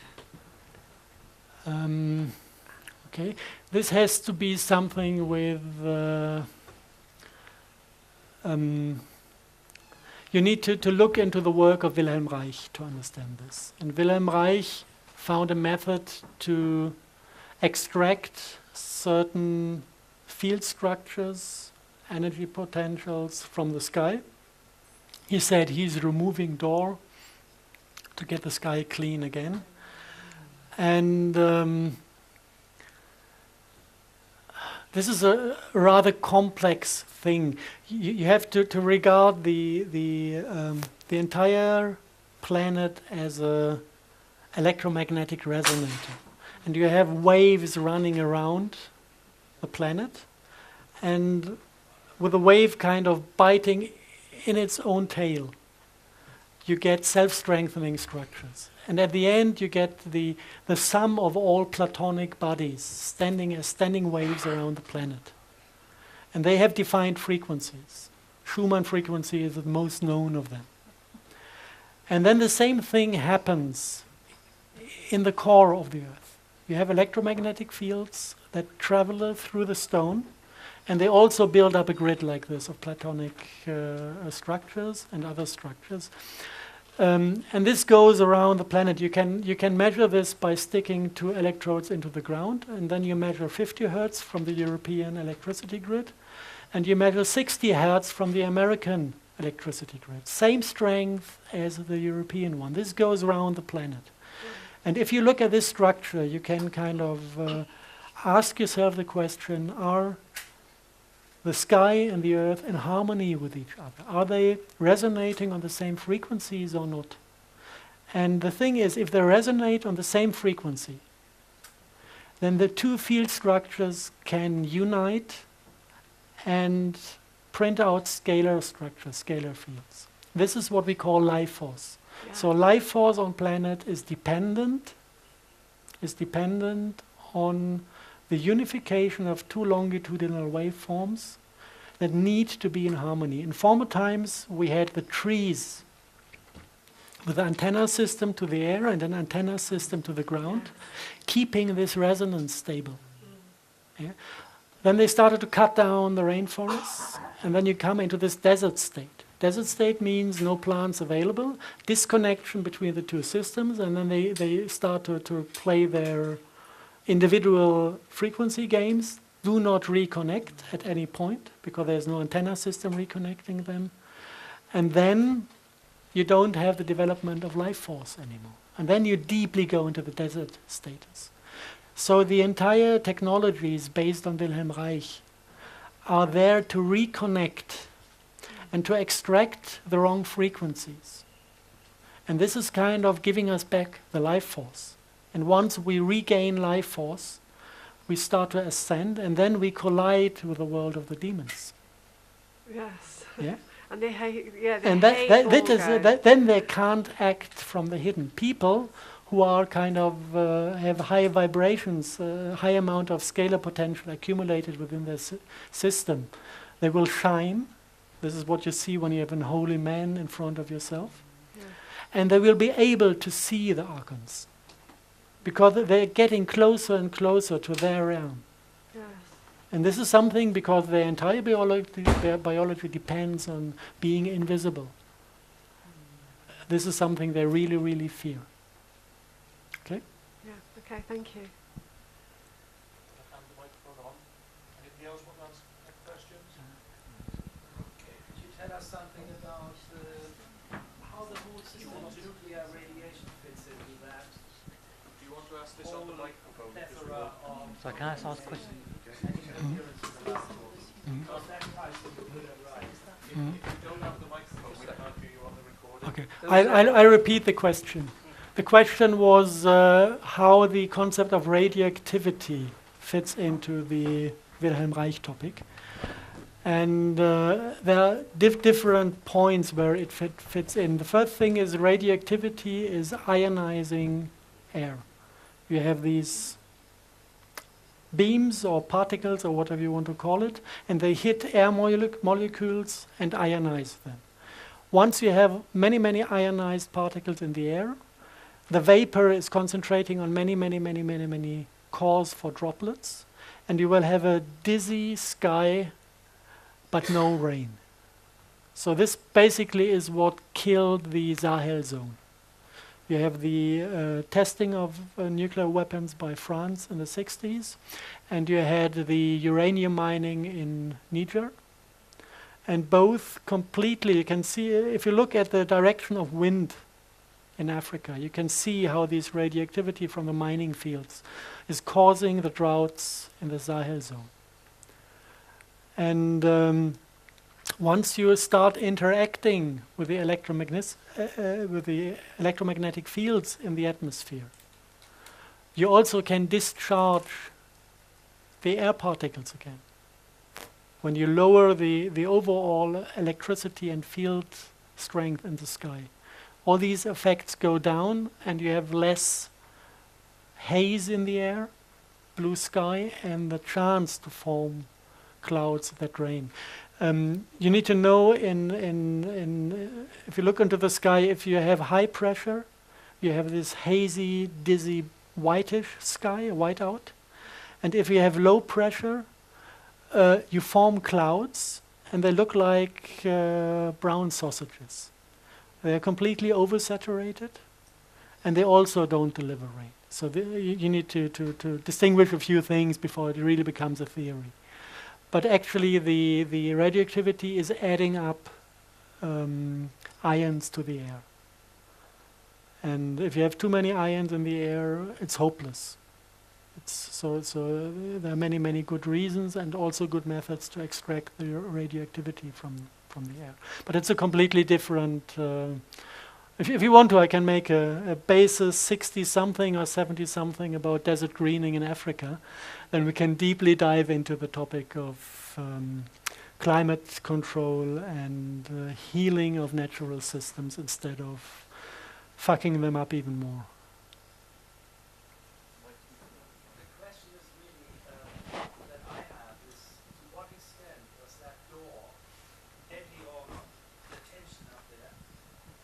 Okay, this has to be something with... you need to look into the work of Wilhelm Reich to understand this. And Wilhelm Reich found a method to extract certain field structures, energy potentials from the sky. He said he's removing Dor to get the sky clean again. And this is a rather complex thing. You have to regard the entire planet as a electromagnetic resonator, and you have waves running around the planet, and with the wave kind of biting in its own tail, you get self-strengthening structures. And at the end, you get the sum of all platonic bodies standing as standing waves around the planet. And they have defined frequencies. Schumann frequency is the most known of them. And then the same thing happens in the core of the Earth. You have electromagnetic fields that travel through the stone, and they also build up a grid like this of platonic structures and other structures. And this goes around the planet. You can measure this by sticking two electrodes into the ground, and then you measure 50 hertz from the European electricity grid, and you measure 60 hertz from the American electricity grid. Same strength as the European one. This goes around the planet. And if you look at this structure, you can kind of ask yourself the question, are the sky and the earth in harmony with each other? Are they resonating on the same frequencies or not? And the thing is, if they resonate on the same frequency, then the two field structures can unite and print out scalar structures, scalar fields. This is what we call life force. Yeah. So life force on planet is dependent on the unification of two longitudinal waveforms that need to be in harmony. In former times, we had the trees with an antenna system to the air and an antenna system to the ground, keeping this resonance stable. Yeah. Then they started to cut down the rainforests, and then you come into this desert state. Desert state means no plants available, disconnection between the two systems, and then they start to play their individual frequency games, do not reconnect at any point because there's no antenna system reconnecting them. And then you don't have the development of life force anymore. And then you deeply go into the desert status. So the entire technologies based on Wilhelm Reich are there to reconnect and to extract the wrong frequencies. And this is kind of giving us back the life force. And once we regain life force, we start to ascend, and then we collide with the world of the demons. Yes. Yeah. And they hate. Yeah. They And hate then they can't act from the hidden. People who are kind of have high vibrations, high amount of scalar potential accumulated within their system, they will shine. This is what you see when you have an holy man in front of yourself, and they will be able to see the archons. Because they're getting closer and closer to their realm. Yes. And this is something because their entire biology depends on being invisible. This is something they really, really fear. Okay? Yeah, okay, thank you. And the microphone on. Anybody else want to ask questions? Okay, could you tell us something about how the whole system of nuclear radiation fits into that? To ask this on the microphone. So can I ask a question? If you don't have the microphone, we can't hear you on the recording. Okay, I repeat the question. The question was how the concept of radioactivity fits into the Wilhelm Reich topic. And there are different points where it fits in. The first thing is radioactivity is ionizing air. You have these beams or particles or whatever you want to call it, and they hit air molecules and ionize them. Once you have many, many ionized particles in the air, the vapor is concentrating on many cores for droplets, and you will have a dizzy sky but no rain. So this basically is what killed the Sahel zone. You have the testing of nuclear weapons by France in the 60s, and you had the uranium mining in Niger. And both completely, you can see, if you look at the direction of wind in Africa. You can see how this radioactivity from the mining fields is causing the droughts in the Sahel zone. And once you start interacting with the electromagnetic fields in the atmosphere, you also can discharge the air particles again. When you lower the overall electricity and field strength in the sky, all these effects go down and you have less haze in the air, blue sky, and the chance to form clouds that rain. You need to know if you look into the sky, if you have high pressure, you have this hazy, dizzy, whitish sky, a whiteout. And if you have low pressure, you form clouds, and they look like brown sausages. They're completely oversaturated, and they also don't deliver rain. So you need to distinguish a few things before it really becomes a theory. But actually, the radioactivity is adding up ions to the air. And if you have too many ions in the air, it's hopeless. So there are many good reasons and also good methods to extract the radioactivity from the air. But it's a completely different. If you want to, I can make a basis 60-something or 70-something about desert greening in Africa. Then we can deeply dive into the topic of climate control and healing of natural systems instead of fucking them up even more. The question is really that I have is, to what extent does that door any or the tension up there,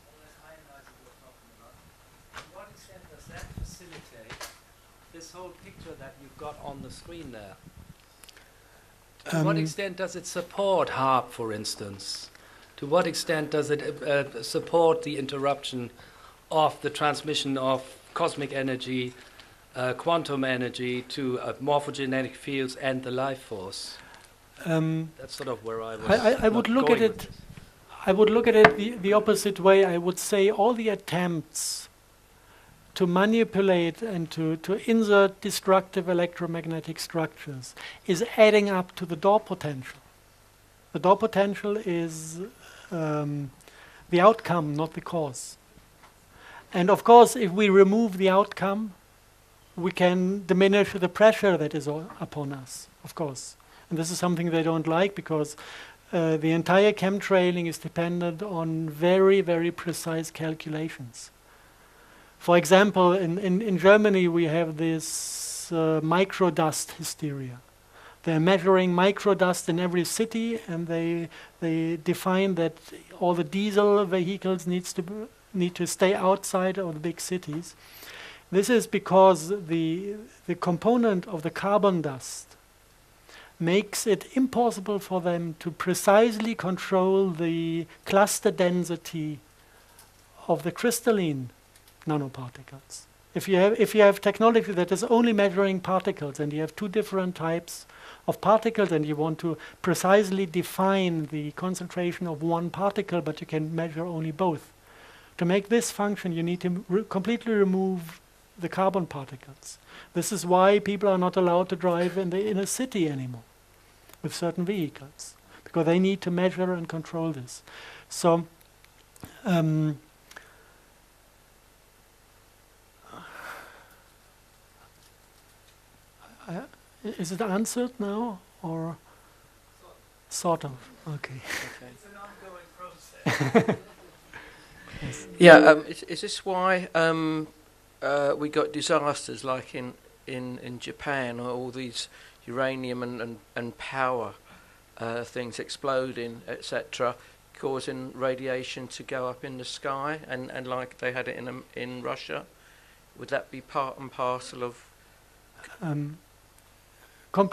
all that ionizing we're talking about, to what extent does that facilitate this whole picture that you've got on the screen there? To what extent does it support HARP, for instance? To what extent does it support the interruption of the transmission of cosmic energy, quantum energy to morphogenetic fields and the life force? That's sort of where I was. I would look at it. I would look at it the opposite way. I would say all the attempts to manipulate and to insert destructive electromagnetic structures is adding up to the door potential. The door potential is the outcome, not the cause. And of course, if we remove the outcome, we can diminish the pressure that is upon us, of course. And this is something they don't like because the entire chemtrailing is dependent on very, very precise calculations. For example, in Germany, we have this microdust hysteria. They're measuring microdust in every city, and they define that all the diesel vehicles need to stay outside of the big cities. This is because the component of the carbon dust makes it impossible for them to precisely control the cluster density of the crystalline nanoparticles. If you have technology that is only measuring particles, and you have two different types of particles, and you want to precisely define the concentration of one particle, but you can measure only both. To make this function, you need to completely remove the carbon particles. This is why people are not allowed to drive in the inner city anymore with certain vehicles, because they need to measure and control this. So is it answered now, or sort of? Okay. It's an ongoing process. Yeah, is this why we got disasters like in Japan, or all these uranium and power things exploding, etc., causing radiation to go up in the sky, and like they had it in Russia? Would that be part and parcel of?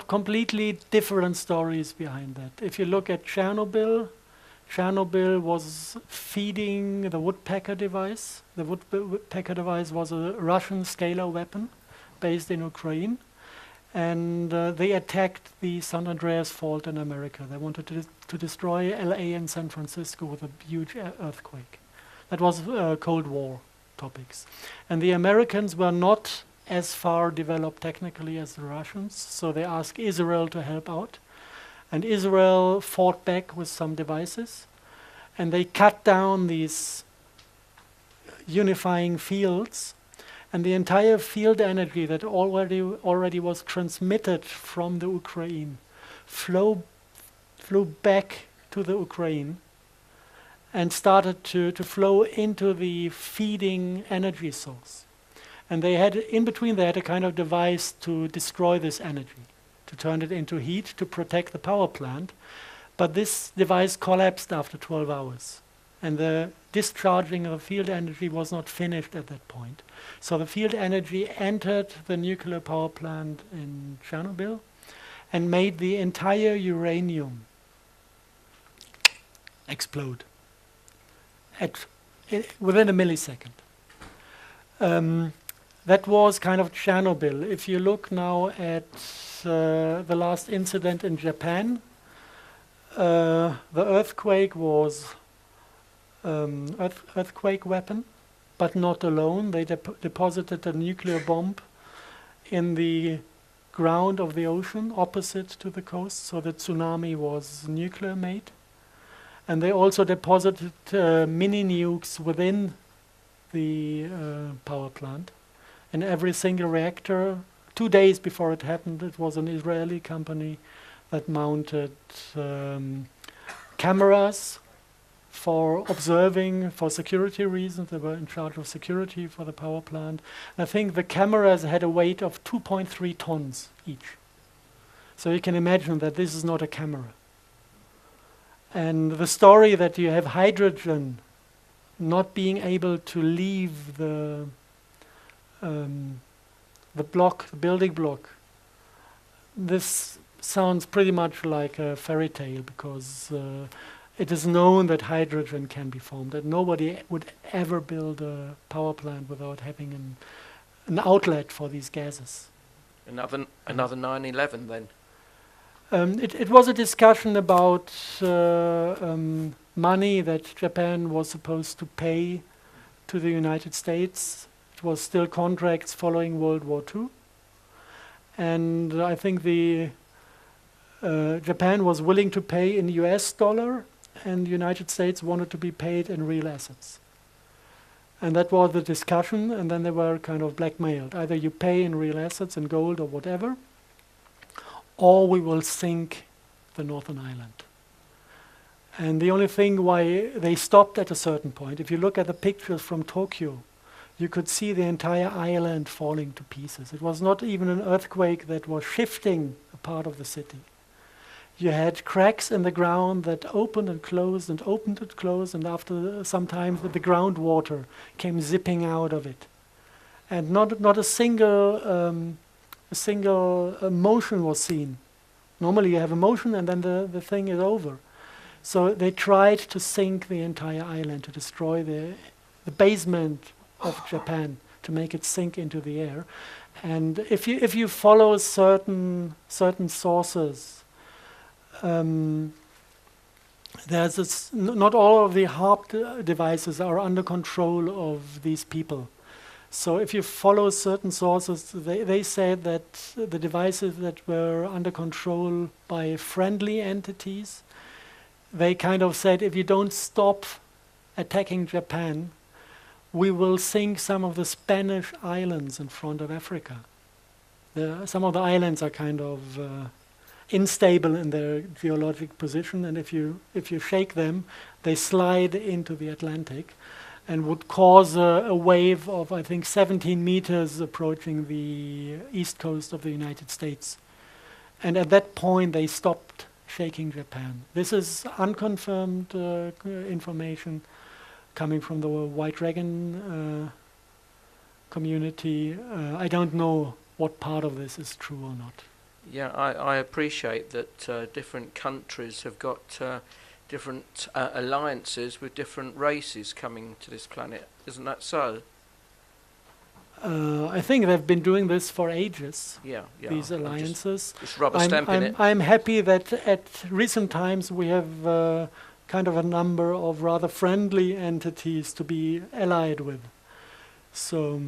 Completely different stories behind that. If you look at Chernobyl was feeding the woodpecker device. The woodpecker device was a Russian scalar weapon based in Ukraine, and they attacked the San Andreas Fault in America. They wanted to destroy LA and San Francisco with a huge earthquake. That was Cold War topics. And the Americans were not as far developed technically as the Russians, so they asked Israel to help out. And Israel fought back with some devices, and they cut down these unifying fields, and the entire field energy that already was transmitted from the Ukraine flew back to the Ukraine and started to flow into the feeding energy source. And they had, in between, they had a kind of device to destroy this energy, to turn it into heat, to protect the power plant. But this device collapsed after 12 hours. And the discharging of field energy was not finished at that point. So the field energy entered the nuclear power plant in Chernobyl and made the entire uranium explode within a millisecond. That was kind of Chernobyl. If you look now at the last incident in Japan, the earthquake was earthquake weapon, but not alone. They deposited a nuclear bomb in the ground of the ocean opposite to the coast, so the tsunami was nuclear made. And they also deposited mini nukes within the power plant. In every single reactor, 2 days before it happened, it was an Israeli company that mounted cameras for observing, for security reasons. They were in charge of security for the power plant. I think the cameras had a weight of 2.3 tons each. So you can imagine that this is not a camera. And the story that you have hydrogen not being able to leave the building block, this sounds pretty much like a fairy tale, because it is known that hydrogen can be formed, that nobody would ever build a power plant without having an outlet for these gases. Another 9/11 then. It was a discussion about money that Japan was supposed to pay to the United States. It was still contracts following World War II. And I think Japan was willing to pay in US dollar, and the United States wanted to be paid in real assets. And that was the discussion, and then they were kind of blackmailed. Either you pay in real assets, in gold or whatever, or we will sink the Northern Island. And the only thing why they stopped at a certain point, if you look at the pictures from Tokyo, you could see the entire island falling to pieces. It was not even an earthquake that was shifting a part of the city. You had cracks in the ground that opened and closed and opened and closed, and after some time the groundwater came zipping out of it. And not a single motion was seen. Normally you have a motion and then the thing is over. So they tried to sink the entire island, to destroy the basement of Japan, to make it sink into the air. And if you follow certain sources, there's this, not all of the HARP devices are under control of these people. So if you follow certain sources, they said that the devices that were under control by friendly entities, they kind of said, if you don't stop attacking Japan, we will sink some of the Spanish islands in front of Africa. Some of the islands are kind of unstable in their geologic position, and if you shake them, they slide into the Atlantic and would cause a wave of, I think, 17 meters approaching the east coast of the United States. And at that point, they stopped shaking Japan. This is unconfirmed information coming from the White Dragon community. I don't know what part of this is true or not. Yeah, I appreciate that different countries have got different alliances with different races coming to this planet. Isn't that so? I think they've been doing this for ages, Yeah. these alliances. Just rubber stamping it. I'm happy that at recent times we have kind of a number of rather friendly entities to be allied with. So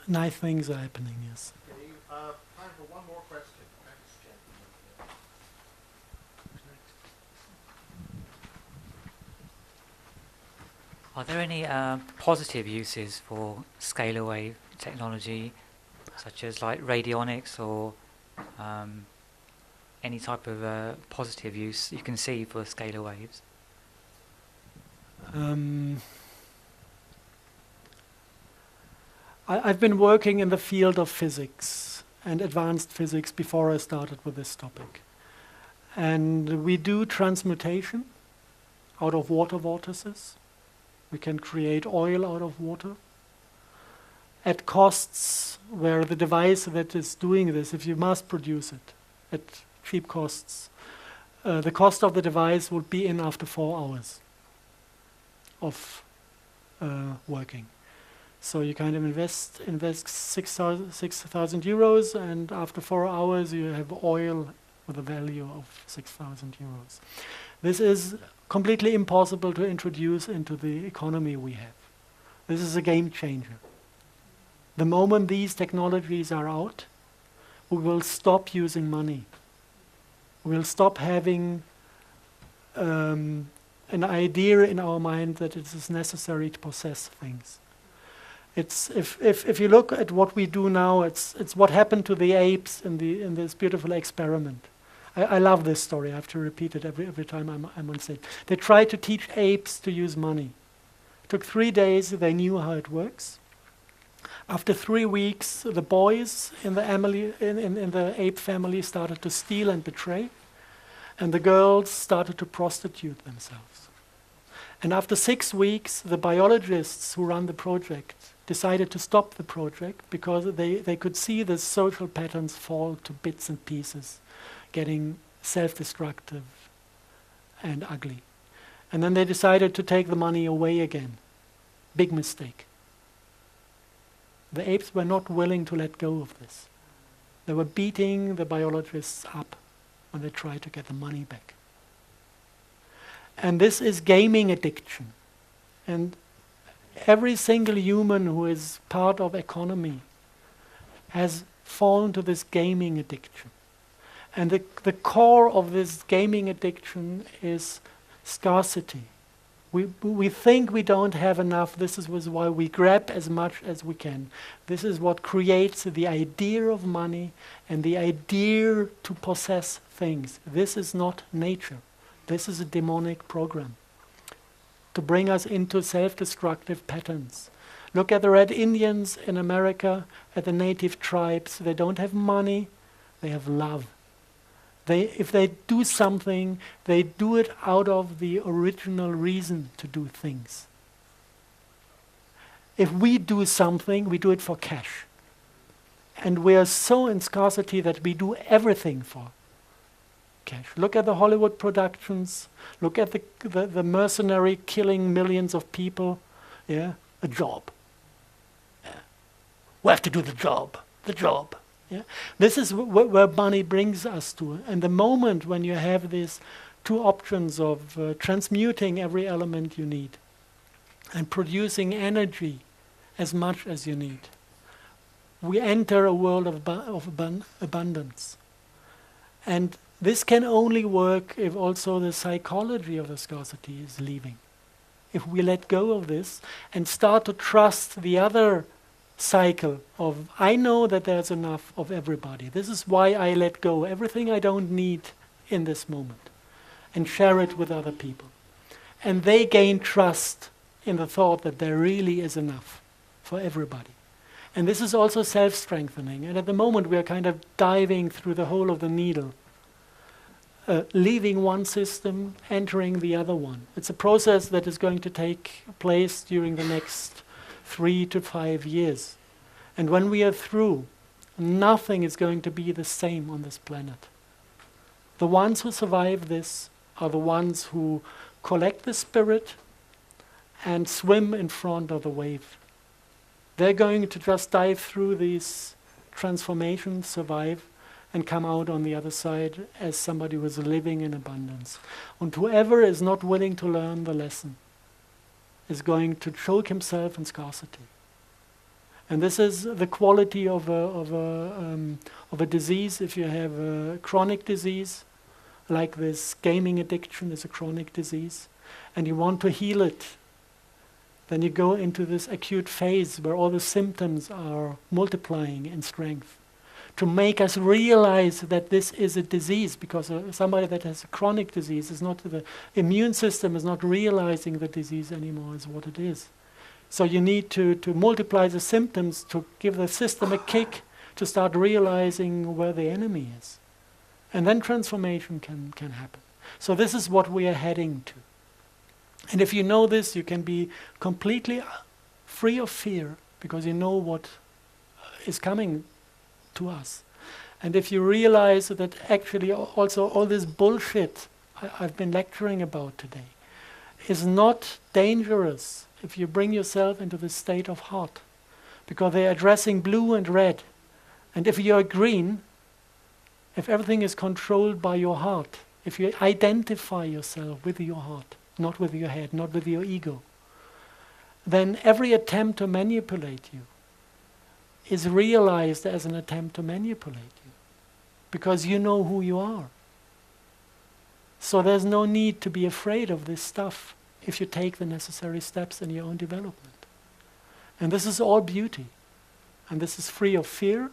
nice things are happening, yes. Okay, time for one more question. Thanks, gentlemen. Are there any positive uses for scalar wave technology, such as like radionics or any type of positive use you can see for scalar waves? I've been working in the field of physics and advanced physics before I started with this topic. And we do transmutation out of water vortices. We can create oil out of water at costs where the device that is doing this, if you mass produce it at cheap costs, the cost of the device would be in after 4 hours of working. So you kind of invest 6,000 euros, and after 4 hours you have oil with a value of 6,000 euros. This is completely impossible to introduce into the economy we have. This is a game changer. The moment these technologies are out, we will stop using money. We'll stop having an idea in our mind that it is necessary to possess things. It's if you look at what we do now, it's what happened to the apes in this beautiful experiment. I love this story. I have to repeat it every time I'm on stage. They tried to teach apes to use money. It took 3 days. They knew how it works. After 3 weeks, the boys in the ape family started to steal and betray, and the girls started to prostitute themselves. And after 6 weeks, the biologists who run the project decided to stop the project because they could see the social patterns fall to bits and pieces, getting self-destructive and ugly. And then they decided to take the money away again. Big mistake. The apes were not willing to let go of this. They were beating the biologists up when they tried to get the money back. And this is gaming addiction. And every single human who is part of economy has fallen to this gaming addiction. And the core of this gaming addiction is scarcity. We think we don't have enough. This is why we grab as much as we can. This is what creates the idea of money and the idea to possess things. This is not nature. This is a demonic program to bring us into self-destructive patterns. Look at the Red Indians in America, at the native tribes. They don't have money, they have love. If they do something, they do it out of the original reason to do things. If we do something, we do it for cash. And we are so in scarcity that we do everything for cash. Look at the Hollywood productions. Look at the mercenary killing millions of people. Yeah, a job. Yeah. We have to do the job. The job. Yeah. This is where money brings us to. And the moment when you have these two options of transmuting every element you need and producing energy as much as you need, we enter a world of abundance. And this can only work if also the psychology of the scarcity is leaving. If we let go of this and start to trust the other cycle of, I know that there's enough of everybody. This is why I let go everything I don't need in this moment and share it with other people. And they gain trust in the thought that there really is enough for everybody. And this is also self-strengthening. And at the moment we are kind of diving through the hole of the needle, leaving one system, entering the other one. It's a process that is going to take place during the next 3 to 5 years. And when we are through, nothing is going to be the same on this planet. The ones who survive this are the ones who collect the spirit and swim in front of the wave. They're going to just dive through these transformations, survive, and come out on the other side as somebody who is living in abundance. And whoever is not willing to learn the lesson is going to choke himself in scarcity. And this is the quality of a disease. If you have a chronic disease, like this gaming addiction is a chronic disease, and you want to heal it, then you go into this acute phase where all the symptoms are multiplying in strength to make us realize that this is a disease, because somebody that has a chronic disease is not, the immune system is not realizing the disease anymore as what it is. So you need to multiply the symptoms to give the system a kick to start realizing where the enemy is. And then transformation can happen. So this is what we are heading to. And if you know this, you can be completely free of fear, because you know what is coming to us. And if you realize that actually also all this bullshit I've been lecturing about today is not dangerous if you bring yourself into the state of heart, because they're addressing blue and red. And if you're green, if everything is controlled by your heart, if you identify yourself with your heart, not with your head, not with your ego, then every attempt to manipulate you is realized as an attempt to manipulate you, because you know who you are. So there's no need to be afraid of this stuff if you take the necessary steps in your own development. And this is all beauty. And this is free of fear.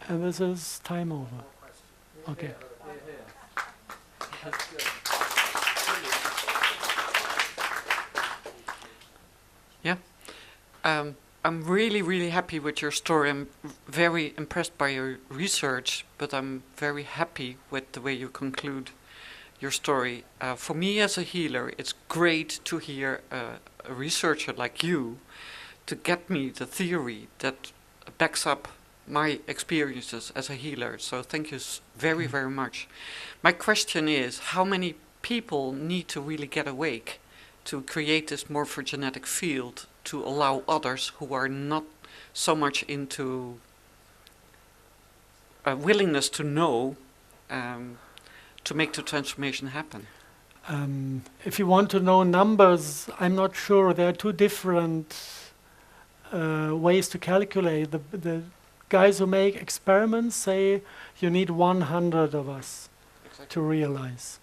And this is time over. Okay. Yeah. I'm really, really happy with your story. I'm very impressed by your research, but I'm very happy with the way you conclude your story. For me as a healer, it's great to hear a researcher like you to get me the theory that backs up my experiences as a healer. So thank you very, very much. My question is, how many people need to really get awake to create this morphogenetic field to allow others who are not so much into a willingness to know to make the transformation happen? If you want to know numbers, I'm not sure. There are two different ways to calculate. The guys who make experiments say you need 100 of us to realize.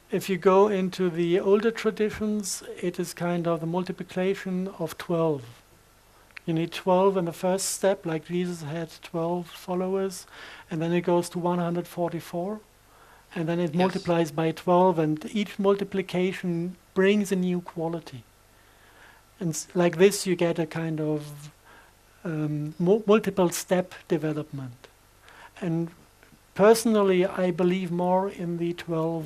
If you go into the older traditions, it is kind of the multiplication of 12. You need 12 in the first step, like Jesus had 12 followers, and then it goes to 144, and then it multiplies by 12, and each multiplication brings a new quality. And like this, you get a kind of multiple step development. And personally, I believe more in the 12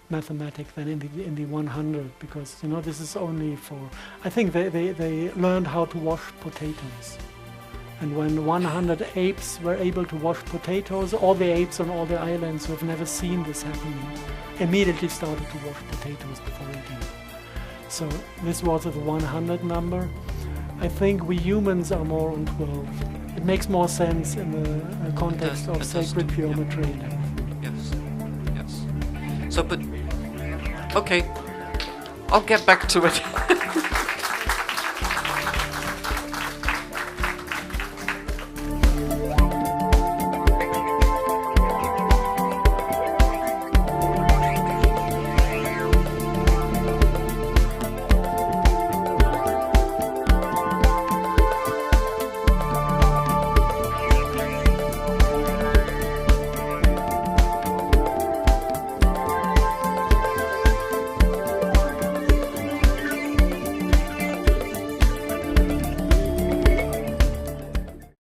mathematic than in the 100, because this is only for, I think they learned how to wash potatoes, and when 100 apes were able to wash potatoes, all the apes on all the islands who have never seen this happening immediately started to wash potatoes before eating. So this was the 100 number. I think we humans are more on 12. It makes more sense in the context of sacred geometry and everything. Yes. So, but okay, I'll get back to it.